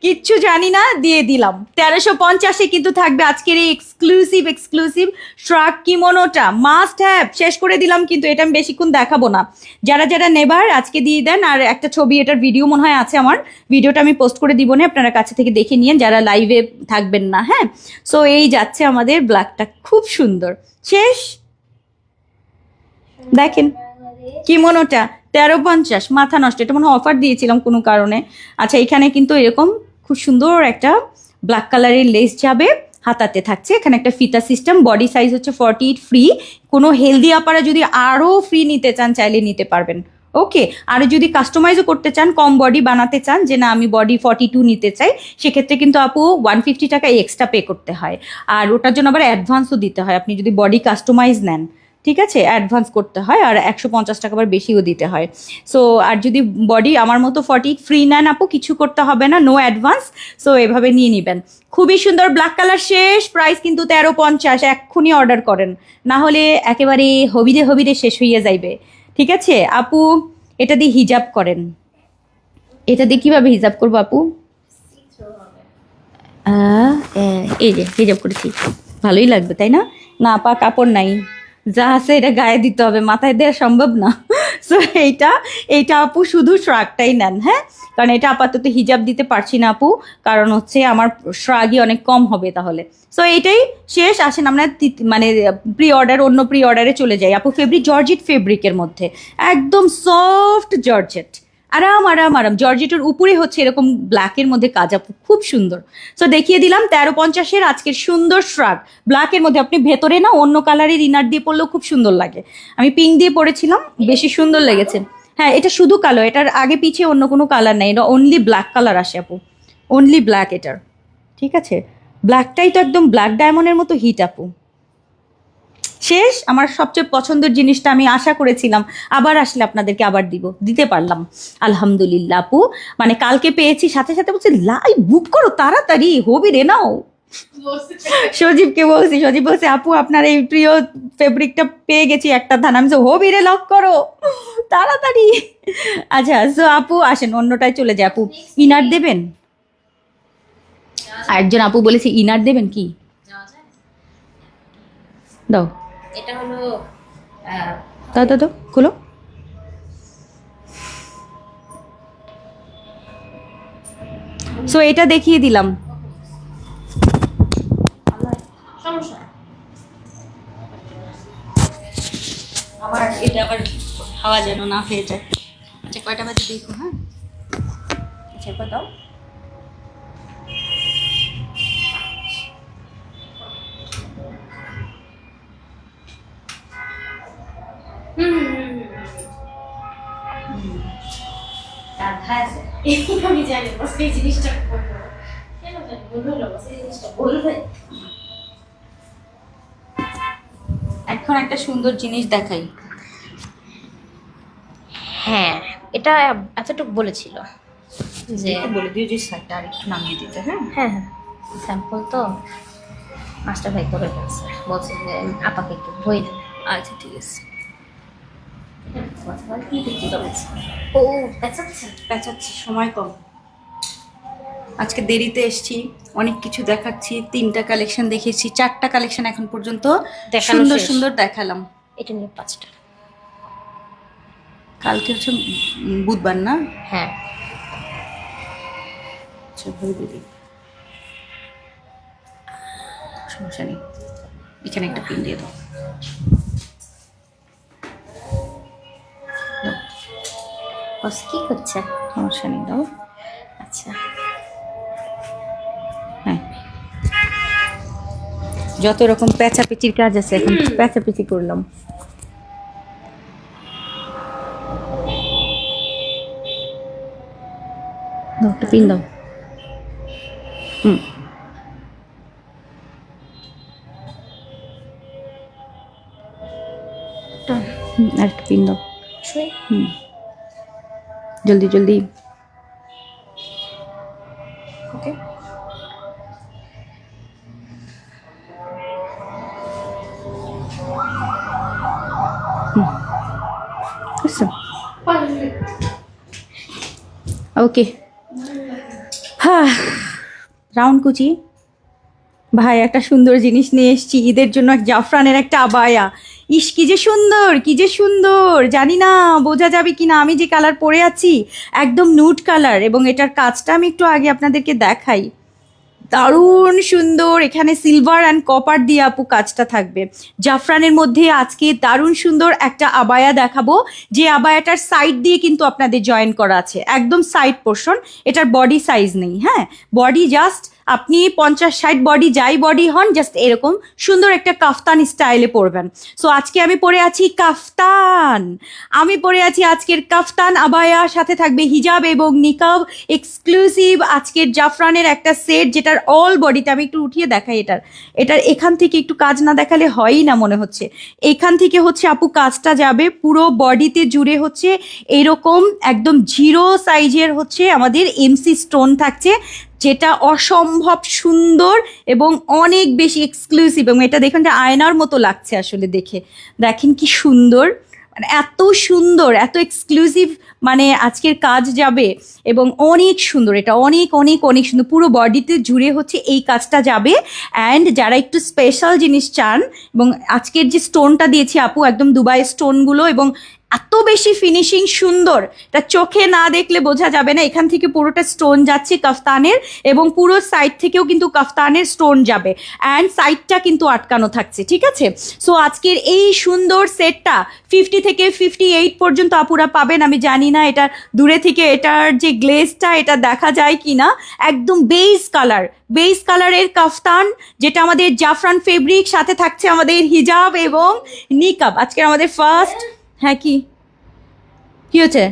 কিচ্ছু জানি না, দিয়ে দিলাম। 1350-এ কিন্তু থাকবে আজকের এই এক্সক্লুসিভ শ্রাক কিমোনোটা, মাস্ট হ্যাভ। শেষ করে দিলাম কিন্তু, এটা আমি বেশিক্ষণ দেখাবো না। যারা যারা নেবার আজকে দিয়ে দেন। আর একটা ছবি, এটার ভিডিও মনে হয় আছে আমার, ভিডিওটা আমি পোস্ট করে দিব না, আপনারা কাছে থেকে দেখে নিয়েন যারা লাইভে থাকবেন না, হ্যাঁ। সো এই যাচ্ছে আমাদের ব্ল্যাকটা, খুব সুন্দর। শেষ, দেখেন কিমোনোটা 1350, মাথা নষ্ট। এটা মনে হয় অফার দিয়েছিলাম কোনো কারণে। আচ্ছা, এখানে কিন্তু এরকম খুব সুন্দর একটা ব্ল্যাক কালারের লেস যাবে, হাতাতে থাকছে। এখানে একটা ফিতা সিস্টেম, বডি সাইজ হচ্ছে 48 ফ্রি। কোনো হেলদি আপারা যদি আরও ফ্রি নিতে চান চাইলে নিতে পারবেন, ওকে। আর যদি কাস্টমাইজও করতে চান, কম বডি বানাতে চান, যে না আমি বডি 42 নিতে চাই, সেক্ষেত্রে কিন্তু আপু 150 টাকা এক্সট্রা পে করতে হয়। আর ওটার জন্য আবার অ্যাডভান্সও দিতে হয়, আপনি যদি বডি কাস্টমাইজ নেন, ঠিক আছে, অ্যাডভান্স করতে হয়। আর 150 টাকা আবার বেশিও দিতে হয়। সো আর যদি বডি আমার মতো 40 ফ্রি নেন আপু, কিছু করতে হবে না, নো অ্যাডভান্স। সো এভাবে নিয়ে নেবেন। খুবই সুন্দর ব্ল্যাক কালার। শেষ প্রাইস কিন্তু 1350। এক্ষুনি অর্ডার করেন, না হলে একেবারে হবিরে শেষ হইয়া যাইবে, ঠিক আছে আপু। এটা দিয়ে হিজাব করেন। এটা দিয়ে কিভাবে হিজাব করবো আপু? এই যে হিজাব করেছি, ভালোই লাগবে তাই না? না আপা, কাপড় নাই, যা আছে এটা গায়ে দিতে হবে, মাথায় দেওয়া সম্ভব না। সো এইটা আপু শুধু শ্রাগটাই নেন, হ্যাঁ, কারণ এটা আপাতত হিজাব দিতে পারছি না আপু, কারণ হচ্ছে আমার শ্রাগই অনেক কম হবে তাহলে। সো এইটাই শেষ। আসেন আমরা মানে অন্য প্রি অর্ডারে চলে যাই আপু। জর্জেট ফেব্রিকের মধ্যে একদম সফট জর্জেট, আরাম আরাম আরাম। জর্জেটের উপরে হচ্ছে এরকম ব্ল্যাকের মধ্যে কাজ আপু, খুব সুন্দর। সো দেখিয়ে দিলাম 1350-এর আজকের সুন্দর শ্রাগ ব্ল্যাকের মধ্যে। আপনি ভেতরে না অন্য কালারের ইনার দিয়ে পরলেও খুব সুন্দর লাগে। আমি পিঙ্ক দিয়ে পরেছিলাম, বেশি সুন্দর লেগেছে। হ্যাঁ, এটা শুধু কালো, এটার আগে পিছিয়ে অন্য কোনো কালার নেই, এটা অনলি ব্ল্যাক কালার আসে আপু, অনলি ব্ল্যাক এটার, ঠিক আছে। ব্ল্যাকটাই তো একদম ব্ল্যাক ডায়মন্ডের মতো হিট আপু। শেষ। আমার সবচেয়ে পছন্দের জিনিসটা আমি আশা করেছিলাম আবার আসলে আপনাদেরকে আবার দিতে পারলাম, আলহামদুলিল্লাহ আপু। মানে কালকে পেয়েছি, সাথে সাথে বলছে লাইভ বুক করো তাড়াতাড়ি, হবি রে নাও। সজীবকে বলছি, সজীব বলছে আপু আপনার এই প্রিয় ফেব্রিকটা পেয়ে গেছি একটা ধান। আমি হবি রে লক করো তাড়াতাড়ি। আচ্ছা, সো আপু আসেন অন্যটায় চলে যায়। আপু ইনার দেবেন? আরেকজন আপু বলেছে ইনার দেবেন কি? দাও, এটা হলো দাও খুলো। সো এটা দেখিয়ে দিলাম। সমস্যা আমার এটা আবার হাওয়া যেন না হয়ে যায়। আচ্ছা, কয়টা বাজে দেখো, হ্যাঁ। আচ্ছা, দাও। আমি জানি বস এই জিনিসটা করবো কেন জানি মনে হলো বস এই জিনিসটা বলবে। এখন একটা সুন্দর জিনিস দেখাই। হ্যাঁ এটা এতটুকু বলেছিল যে বলে দিও যে শাড়িটা আর একটু নামিয়ে দিতে। হ্যাঁ হ্যাঁ হ্যাঁ স্যাম্পল তো মাস্টার ভাই করে ফেলছে, বলছে যে আপাকে একটু বই দেবে। আচ্ছা ঠিক আছে। কি দেখতে পাচ্ছি ও পেঁচাচ্ছে। পেঁচাচ্ছি, সময় কম, আজকে দেরিতে এসছি, অনেক কিছু দেখাচ্ছি। 3টা কালেকশন দেখিয়েছি, 4টা কালেকশন এখন পর্যন্ত দেখানো সুন্দর শেষ। সুন্দর দেখালাম। এটা নিয়ে 5টা। কালকে হচ্ছে বুধবার না? হ্যাঁ আচ্ছা ভেবে দিই, সমস্যা নেই। এখানে একটা পিন দিয়ে দাও। বস কি করছে? সমস্যা নেই, দাও। আচ্ছা হ্যাঁ, যত রকম পেঁচাপেচির কাজ আছে এখন পেঁচাপেচি করলাম। দাও, একটা পিন দাও। হুম, আর একটা পিন দাও। শুয়ে হুম, জলদি জলদি। ওকে ওকে। হ্যাঁ, রাউন্ড কুচি ভাই একটা সুন্দর জিনিস নিয়ে এসেছি ঈদের জন্য, এক জাফরানের একটা আবায়া। ইস কি যে সুন্দর, কি যে সুন্দর, জানি না বোঝা যাবে কি না। আমি যে কালার পরে আছি একদম নুড কালার, এবং এটার কাজটা আমি একটু আগে আপনাদেরকে দেখাই। দারুণ সুন্দর, এখানে সিলভার অ্যান্ড কপার দিয়ে আপু কাজটা থাকবে। জাফরানের মধ্যে আজকে দারুণ সুন্দর একটা আবায়া দেখাবো, যে আবায়াটার সাইড দিয়ে কিন্তু আপনাদের জয়েন করা আছে, একদম সাইড পোর্শন। এটার বডি সাইজ নেই, হ্যাঁ, বডি জাস্ট আপনি 50-60 বডি যাই বডি হন, জাস্ট এরকম সুন্দর একটা কাফতান স্টাইলে পরবেন। সো আজকে আমি পরে আছি কাফতান, আমি পরে আছি আজকের কাফতান আবায়া, সাথে থাকবে হিজাব এবং নিকাব এক্সক্লুসিভ আজকের জাফরানের একটা সেট, যেটার অল বডিতে আমি একটু উঠিয়ে দেখাই। এটার এখান থেকে একটু কাজ না দেখালে হয়ই না মনে হচ্ছে। এখান থেকে হচ্ছে আপু কাজটা যাবে পুরো বডিতে জুড়ে, হচ্ছে এরকম একদম 0 সাইজের হচ্ছে আমাদের এমসি স্টোন থাকছে, যেটা অসম্ভব সুন্দর এবং অনেক বেশি এক্সক্লুসিভ। এবং এটা দেখুন যে আয়নার মতো লাগছে আসলে দেখে, দেখেন কি সুন্দর, মানে এত সুন্দর, এত এক্সক্লুসিভ, মানে আজকের কাজ যাবে এবং অনেক সুন্দর। এটা অনেক অনেক অনেক সুন্দর, পুরো বডিতে জুড়ে হচ্ছে এই কাজটা যাবে। অ্যান্ড যারা একটু স্পেশাল জিনিস চান, এবং আজকের যে স্টোনটা দিয়েছি আপু একদম দুবাই স্টোনগুলো, এবং এত বেশি ফিনিশিং সুন্দর, এটা চোখে না দেখলে বোঝা যাবে না। এখান থেকে পুরোটা স্টোন যাচ্ছে কাফতানের, এবং পুরো সাইড থেকেও কিন্তু কাফতানের স্টোন যাবে, অ্যান্ড সাইডটা কিন্তু আটকানো থাকছে, ঠিক আছে। সো আজকের এই সুন্দর সেটটা 50 থেকে 58 পর্যন্ত আপুরা পাবেন। আমি জানি না এটা দূরে থেকে এটার যে গ্লেজটা এটা দেখা যায় কি না। একদম বেস কালারের কাফতান, যেটা আমাদের জাফরান ফেব্রিক, সাথে থাকছে আমাদের হিজাব এবং নিকাব। আজকের আমাদের ফার্স্ট। হ্যাঁ, কি হচ্ছে?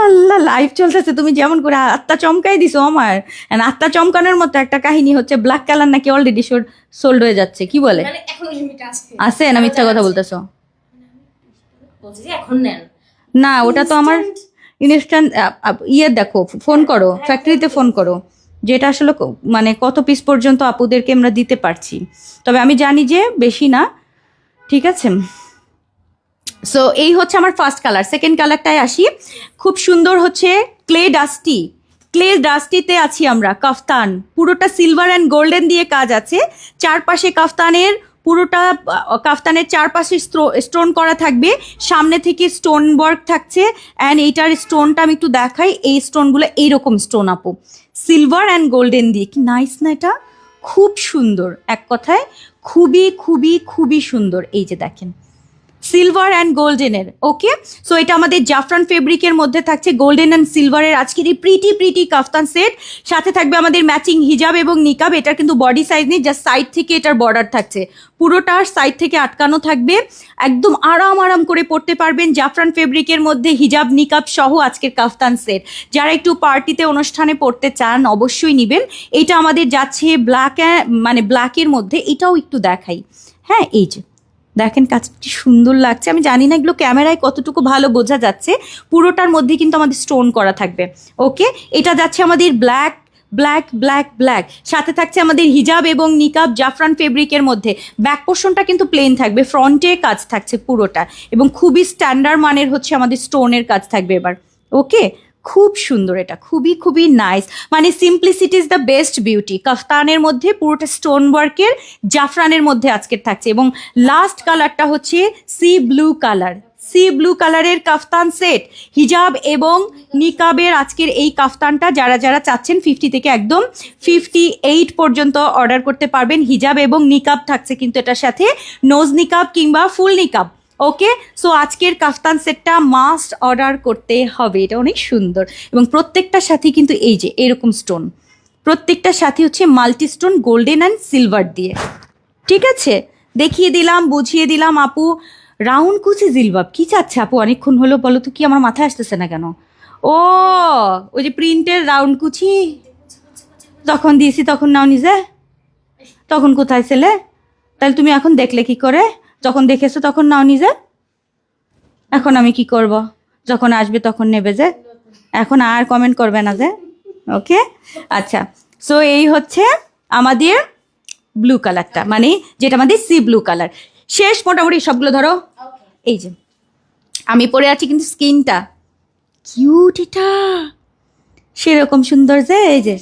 আল্লাহ, লাইভ চলতেছে, তুমি যেমন করে আত্মা চমকাই দিছো আমার। And আত্মা চমকানোর মতো একটা কাহিনী হচ্ছে, ব্ল্যাক কালার নাকি অলরেডি সোল্ড হয়ে যাচ্ছে, কি বলে? মানে এখন লিমিট আছে। আছে না, মিথ্যা কথা বলতেছো? বলছি যে এখন নেন না, ওটা তো আমার ইনস্ট্যান্ট। ইয়ে দেখো, ফোন করো, ফ্যাক্টরিতে ফোন করো, যেটা আসলে মানে কত পিস পর্যন্ত আপুদেরকে আমরা দিতে পারছি। তবে আমি জানি যে বেশি না, ঠিক আছে। সো এই হচ্ছে আমার ফার্স্ট কালার। সেকেন্ড কালারটায় আসি, খুব সুন্দর হচ্ছে ক্লে ডাস্টিতে আছি আমরা। কাফতান পুরোটা সিলভার অ্যান্ড গোল্ডেন দিয়ে কাজ আছে, চারপাশে কাফতানের চারপাশে স্টোন করা থাকবে, সামনে থেকে স্টোন ওয়ার্ক থাকছে। অ্যান্ড এইটার স্টোনটা আমি একটু দেখাই, এই স্টোনগুলো এইরকম স্টোন আপু, সিলভার অ্যান্ড গোল্ডেন দিয়ে, কি নাইস না এটা, খুব সুন্দর। এক কথায় খুবই খুবই খুবই সুন্দর। এই যে দেখেন সিলভার অ্যান্ড গোল্ডেনের। ওকে, সো এটা আমাদের জাফরান ফেব্রিকের মধ্যে থাকছে গোল্ডেন অ্যান্ড সিলভারের আজকের এই প্রিটি কাফতান সেট। সাথে থাকবে আমাদের ম্যাচিং হিজাব এবং নিকাব। এটার কিন্তু বডি সাইজ নেই, জাস্ট সাইড থেকে এটার বর্ডার থাকছে, পুরোটা সাইড থেকে আটকানো থাকবে। একদম আরাম করে পরতে পারবেন জাফরান ফেব্রিকের মধ্যে হিজাব নিকাব সহ আজকের কাফতান সেট। যারা একটু পার্টিতে অনুষ্ঠানে পরতে চান অবশ্যই নেবেন। এটা আমাদের যাচ্ছে ব্ল্যাকের মধ্যে। এটাও একটু দেখাই, হ্যাঁ এই যে দেখেন কাজটি সুন্দর লাগছে। আমি জানি না এগুলো ক্যামেরায় কতটুকু ভালো বোঝা যাচ্ছে, পুরোটার মধ্যে কিন্তু আমাদের স্টোন করা থাকবে। ওকে, এটা যাচ্ছে আমাদের ব্ল্যাক, সাথে থাকছে আমাদের হিজাব এবং নিকাব জাফরান ফেব্রিকের মধ্যে। ব্যাক পোর্শনটা কিন্তু প্লেন থাকবে, ফ্রন্টে কাজ থাকছে পুরোটা, এবং খুবই স্ট্যান্ডার্ড মানের হচ্ছে আমাদের স্টোনের কাজ থাকবে এবার। ওকে, খুব সুন্দর, এটা খুবই নাইস, মানে simplicity is the best beauty. কাফতানের মধ্যে পুরোটা স্টোন ওয়ার্কের, জাফরানের মধ্যে আজকের থাকছে। এবং লাস্ট কালারটা হচ্ছে সি ব্লু কালারের কাফতান সেট, হিজাব এবং নিকাবের আজকের এই কাফতানটা যারা চাচ্ছেন 50 থেকে একদম 58 পর্যন্ত অর্ডার করতে পারবেন। হিজাব এবং নিকাব থাকছে কিন্তু এটার সাথে, নোজ নিকাব কিংবা ফুল নিকাব। ওকে, সো আজকের কাফতান সেটটা মাস্ট অর্ডার করতে হবে, এটা অনেক সুন্দর। এবং প্রত্যেকটার সাথে কিন্তু এই যে এরকম স্টোন, প্রত্যেকটার সাথে হচ্ছে multi stone golden and silver দিয়ে। ঠিক আছে, দেখিয়ে দিলাম, বুঝিয়ে দিলাম। আপু রাউন্ড কুচি জিলবাব কি চাচ্ছে আপু? অনেকক্ষণ হলো, বলো তো কি, আমার মাথায় আসতেছে না কেন? ও ওই যে প্রিন্টের রাউন্ড কুচি তখন দিয়েছি, তখন নাও নিজে, তখন কোথায় ছেলে? তাহলে তুমি এখন দেখলে কি করে? যখন দেখেছো তখন নাও নিজে, এখন আমি কি করব? যখন আসবে তখন নেবে যে, এখন আর কমেন্ট করবে না যে। ওকে, আচ্ছা, সো এই হচ্ছে আমাদের ব্লু কালারটা, মানে যেটা আমাদের সি ব্লু কালার। শেষ মোটামুটি সবগুলো ধরো। এই যে আমি পরে আছি কিন্তু স্কিনটা কিউট, এটা সেরকম সুন্দর যে, এই যে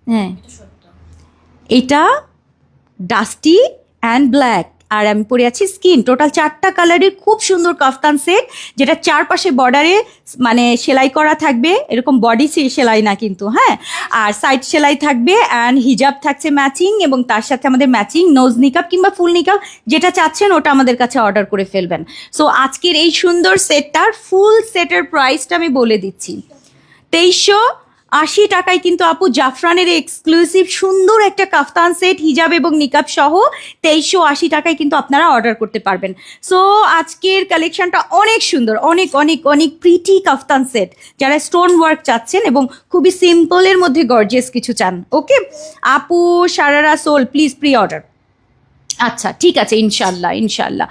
হ্যাঁ, এটা ডাস্টি অ্যান্ড ব্ল্যাক, আর আমি পরে আছি স্কিন। টোটাল 4টা কালারের খুব সুন্দর কাফতান সেট, যেটা চারপাশে বর্ডারে মানে সেলাই করা থাকবে, এরকম বডি সেলাই না কিন্তু, হ্যাঁ, আর সাইড সেলাই থাকবে, অ্যান্ড হিজাব থাকছে ম্যাচিং, এবং তার সাথে আমাদের ম্যাচিং নোজ নিকাব কিংবা ফুল নিকাব, যেটা চাচ্ছেন ওটা আমাদের কাছে অর্ডার করে ফেলবেন। সো আজকের এই সুন্দর সেটটার ফুল সেটের প্রাইসটা আমি বলে দিচ্ছি, 2380 টাকায় কিন্তু আপু জাফরানের এক্সক্লুসিভ সুন্দর একটা কাফতান সেট হিজাব এবং নিকাব সহ 2380 টাকায় কিন্তু আপনারা অর্ডার করতে পারবেন। সো আজকের কালেকশনটা অনেক সুন্দর, অনেক প্রিটি কাফতান সেট। যারা স্টোন ওয়ার্ক চাচ্ছেন এবং খুবই সিম্পলের মধ্যে গর্জিয়াস কিছু চান, ওকে আপু সারারা সোল প্লিজ প্রি অর্ডার। আচ্ছা ঠিক আছে, ইনশাল্লাহ।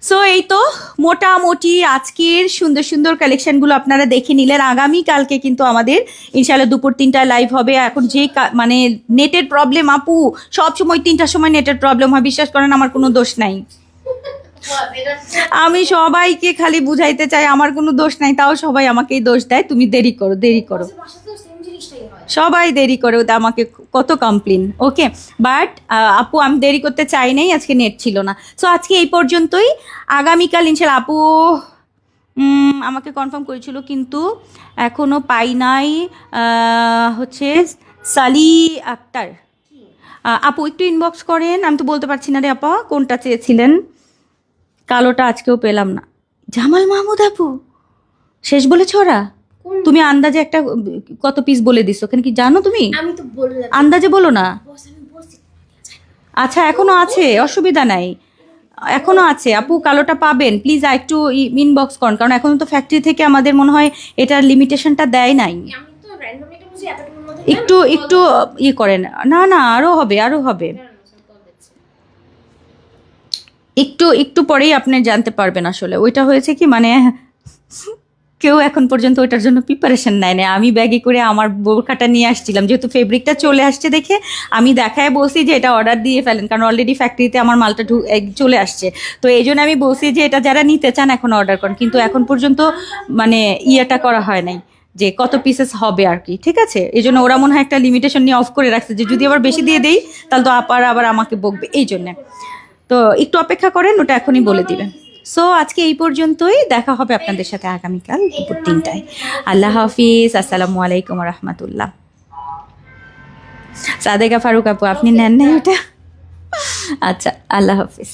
সো এই তো মোটামুটি আজকের সুন্দর কালেকশনগুলো আপনারা দেখে নিলেন। আগামীকালকে কিন্তু আমাদের ইনশাল্লাহ দুপুর 3টায় লাইভ হবে। এখন যে মানে নেটের প্রবলেম আপু, সবসময় 3টার সময় নেটের প্রবলেম হয়, বিশ্বাস করেন আমার কোনো দোষ নাই। আমি সবাইকে খালি বুঝাইতে চাই আমার কোনো দোষ নাই, তাও সবাই আমাকেই দোষ দেয়, তুমি দেরি করো। সবাই দেরি করে, ওটা আমাকে কত কমপ্লেন। ওকে, বাট আপু আমি দেরি করতে চাই নাই, আজকে নেট ছিল না। সো আজকে এই পর্যন্তই। আগামীকাল ইনশাল্লাহ আপু আমাকে কনফার্ম করেছিল কিন্তু এখনও পাই নাই, হচ্ছে সালি আক্তার। আপু একটু ইনবক্স করেন, আমি তো বলতে পারছি না রে আপা কোনটা চেয়েছিলেন। কালোটা আজকেও পেলাম না। জামাল মাহমুদ আপু শেষ বলেছ ওরা? তুমি আন্দাজে একটা কত পিস বলে দিছো, ওখানে কি জানো তুমি? আমি তো বললাম আন্দাজে বলো না। আচ্ছা এখনো আছে, অসুবিধা নাই, এখনো আছে আপু, কালোটা পাবেন। প্লিজ একটু ইনবক্স করুন, কারণ এখনো তো ফ্যাক্টরি থেকে আমাদের মনে হয় এটার লিমিটেশনটা দেয় নাই। একটু ইয়ে করেন না, আরো হবে একটু পরেই আপনি জানতে পারবেন। আসলে ওইটা হয়েছে কি, মানে কেউ এখন পর্যন্ত ওইটার জন্য প্রিপারেশন নেয় না। আমি ব্যাগে করে আমার বোরখাটা নিয়ে আসছিলাম, যেহেতু ফেব্রিকটা চলে আসছে দেখে আমি দেখায় বলছি যে এটা অর্ডার দিয়ে ফেলেন, কারণ অলরেডি ফ্যাক্টরিতে আমার মালটা চলে আসছে। তো এই জন্য আমি বলছি যে এটা যারা নিতে চান এখন অর্ডার করেন, কিন্তু এখন পর্যন্ত মানে ইয়েটা করা হয় নাই যে কত পিসেস হবে আর কি। ঠিক আছে, এই জন্য ওরা মনে হয় একটা লিমিটেশন নিয়ে অফ করে রাখছে যে যদি আবার বেশি দিয়ে দেই তাহলে তো আবার আমাকে বকবে, এই জন্যে। তো একটু অপেক্ষা করেন, ওটা এখনই বলে দিবেন। সো আজকে এই পর্যন্তই, দেখা হবে আপনাদের সাথে আগামীকাল দুপুর 3টায়। আল্লাহ হাফিজ, আসসালামু আলাইকুম রহমতুল্লাহ। সাদেকা ফারুক আপু আপনি নেন না ওটা? আচ্ছা, আল্লাহ হাফিজ।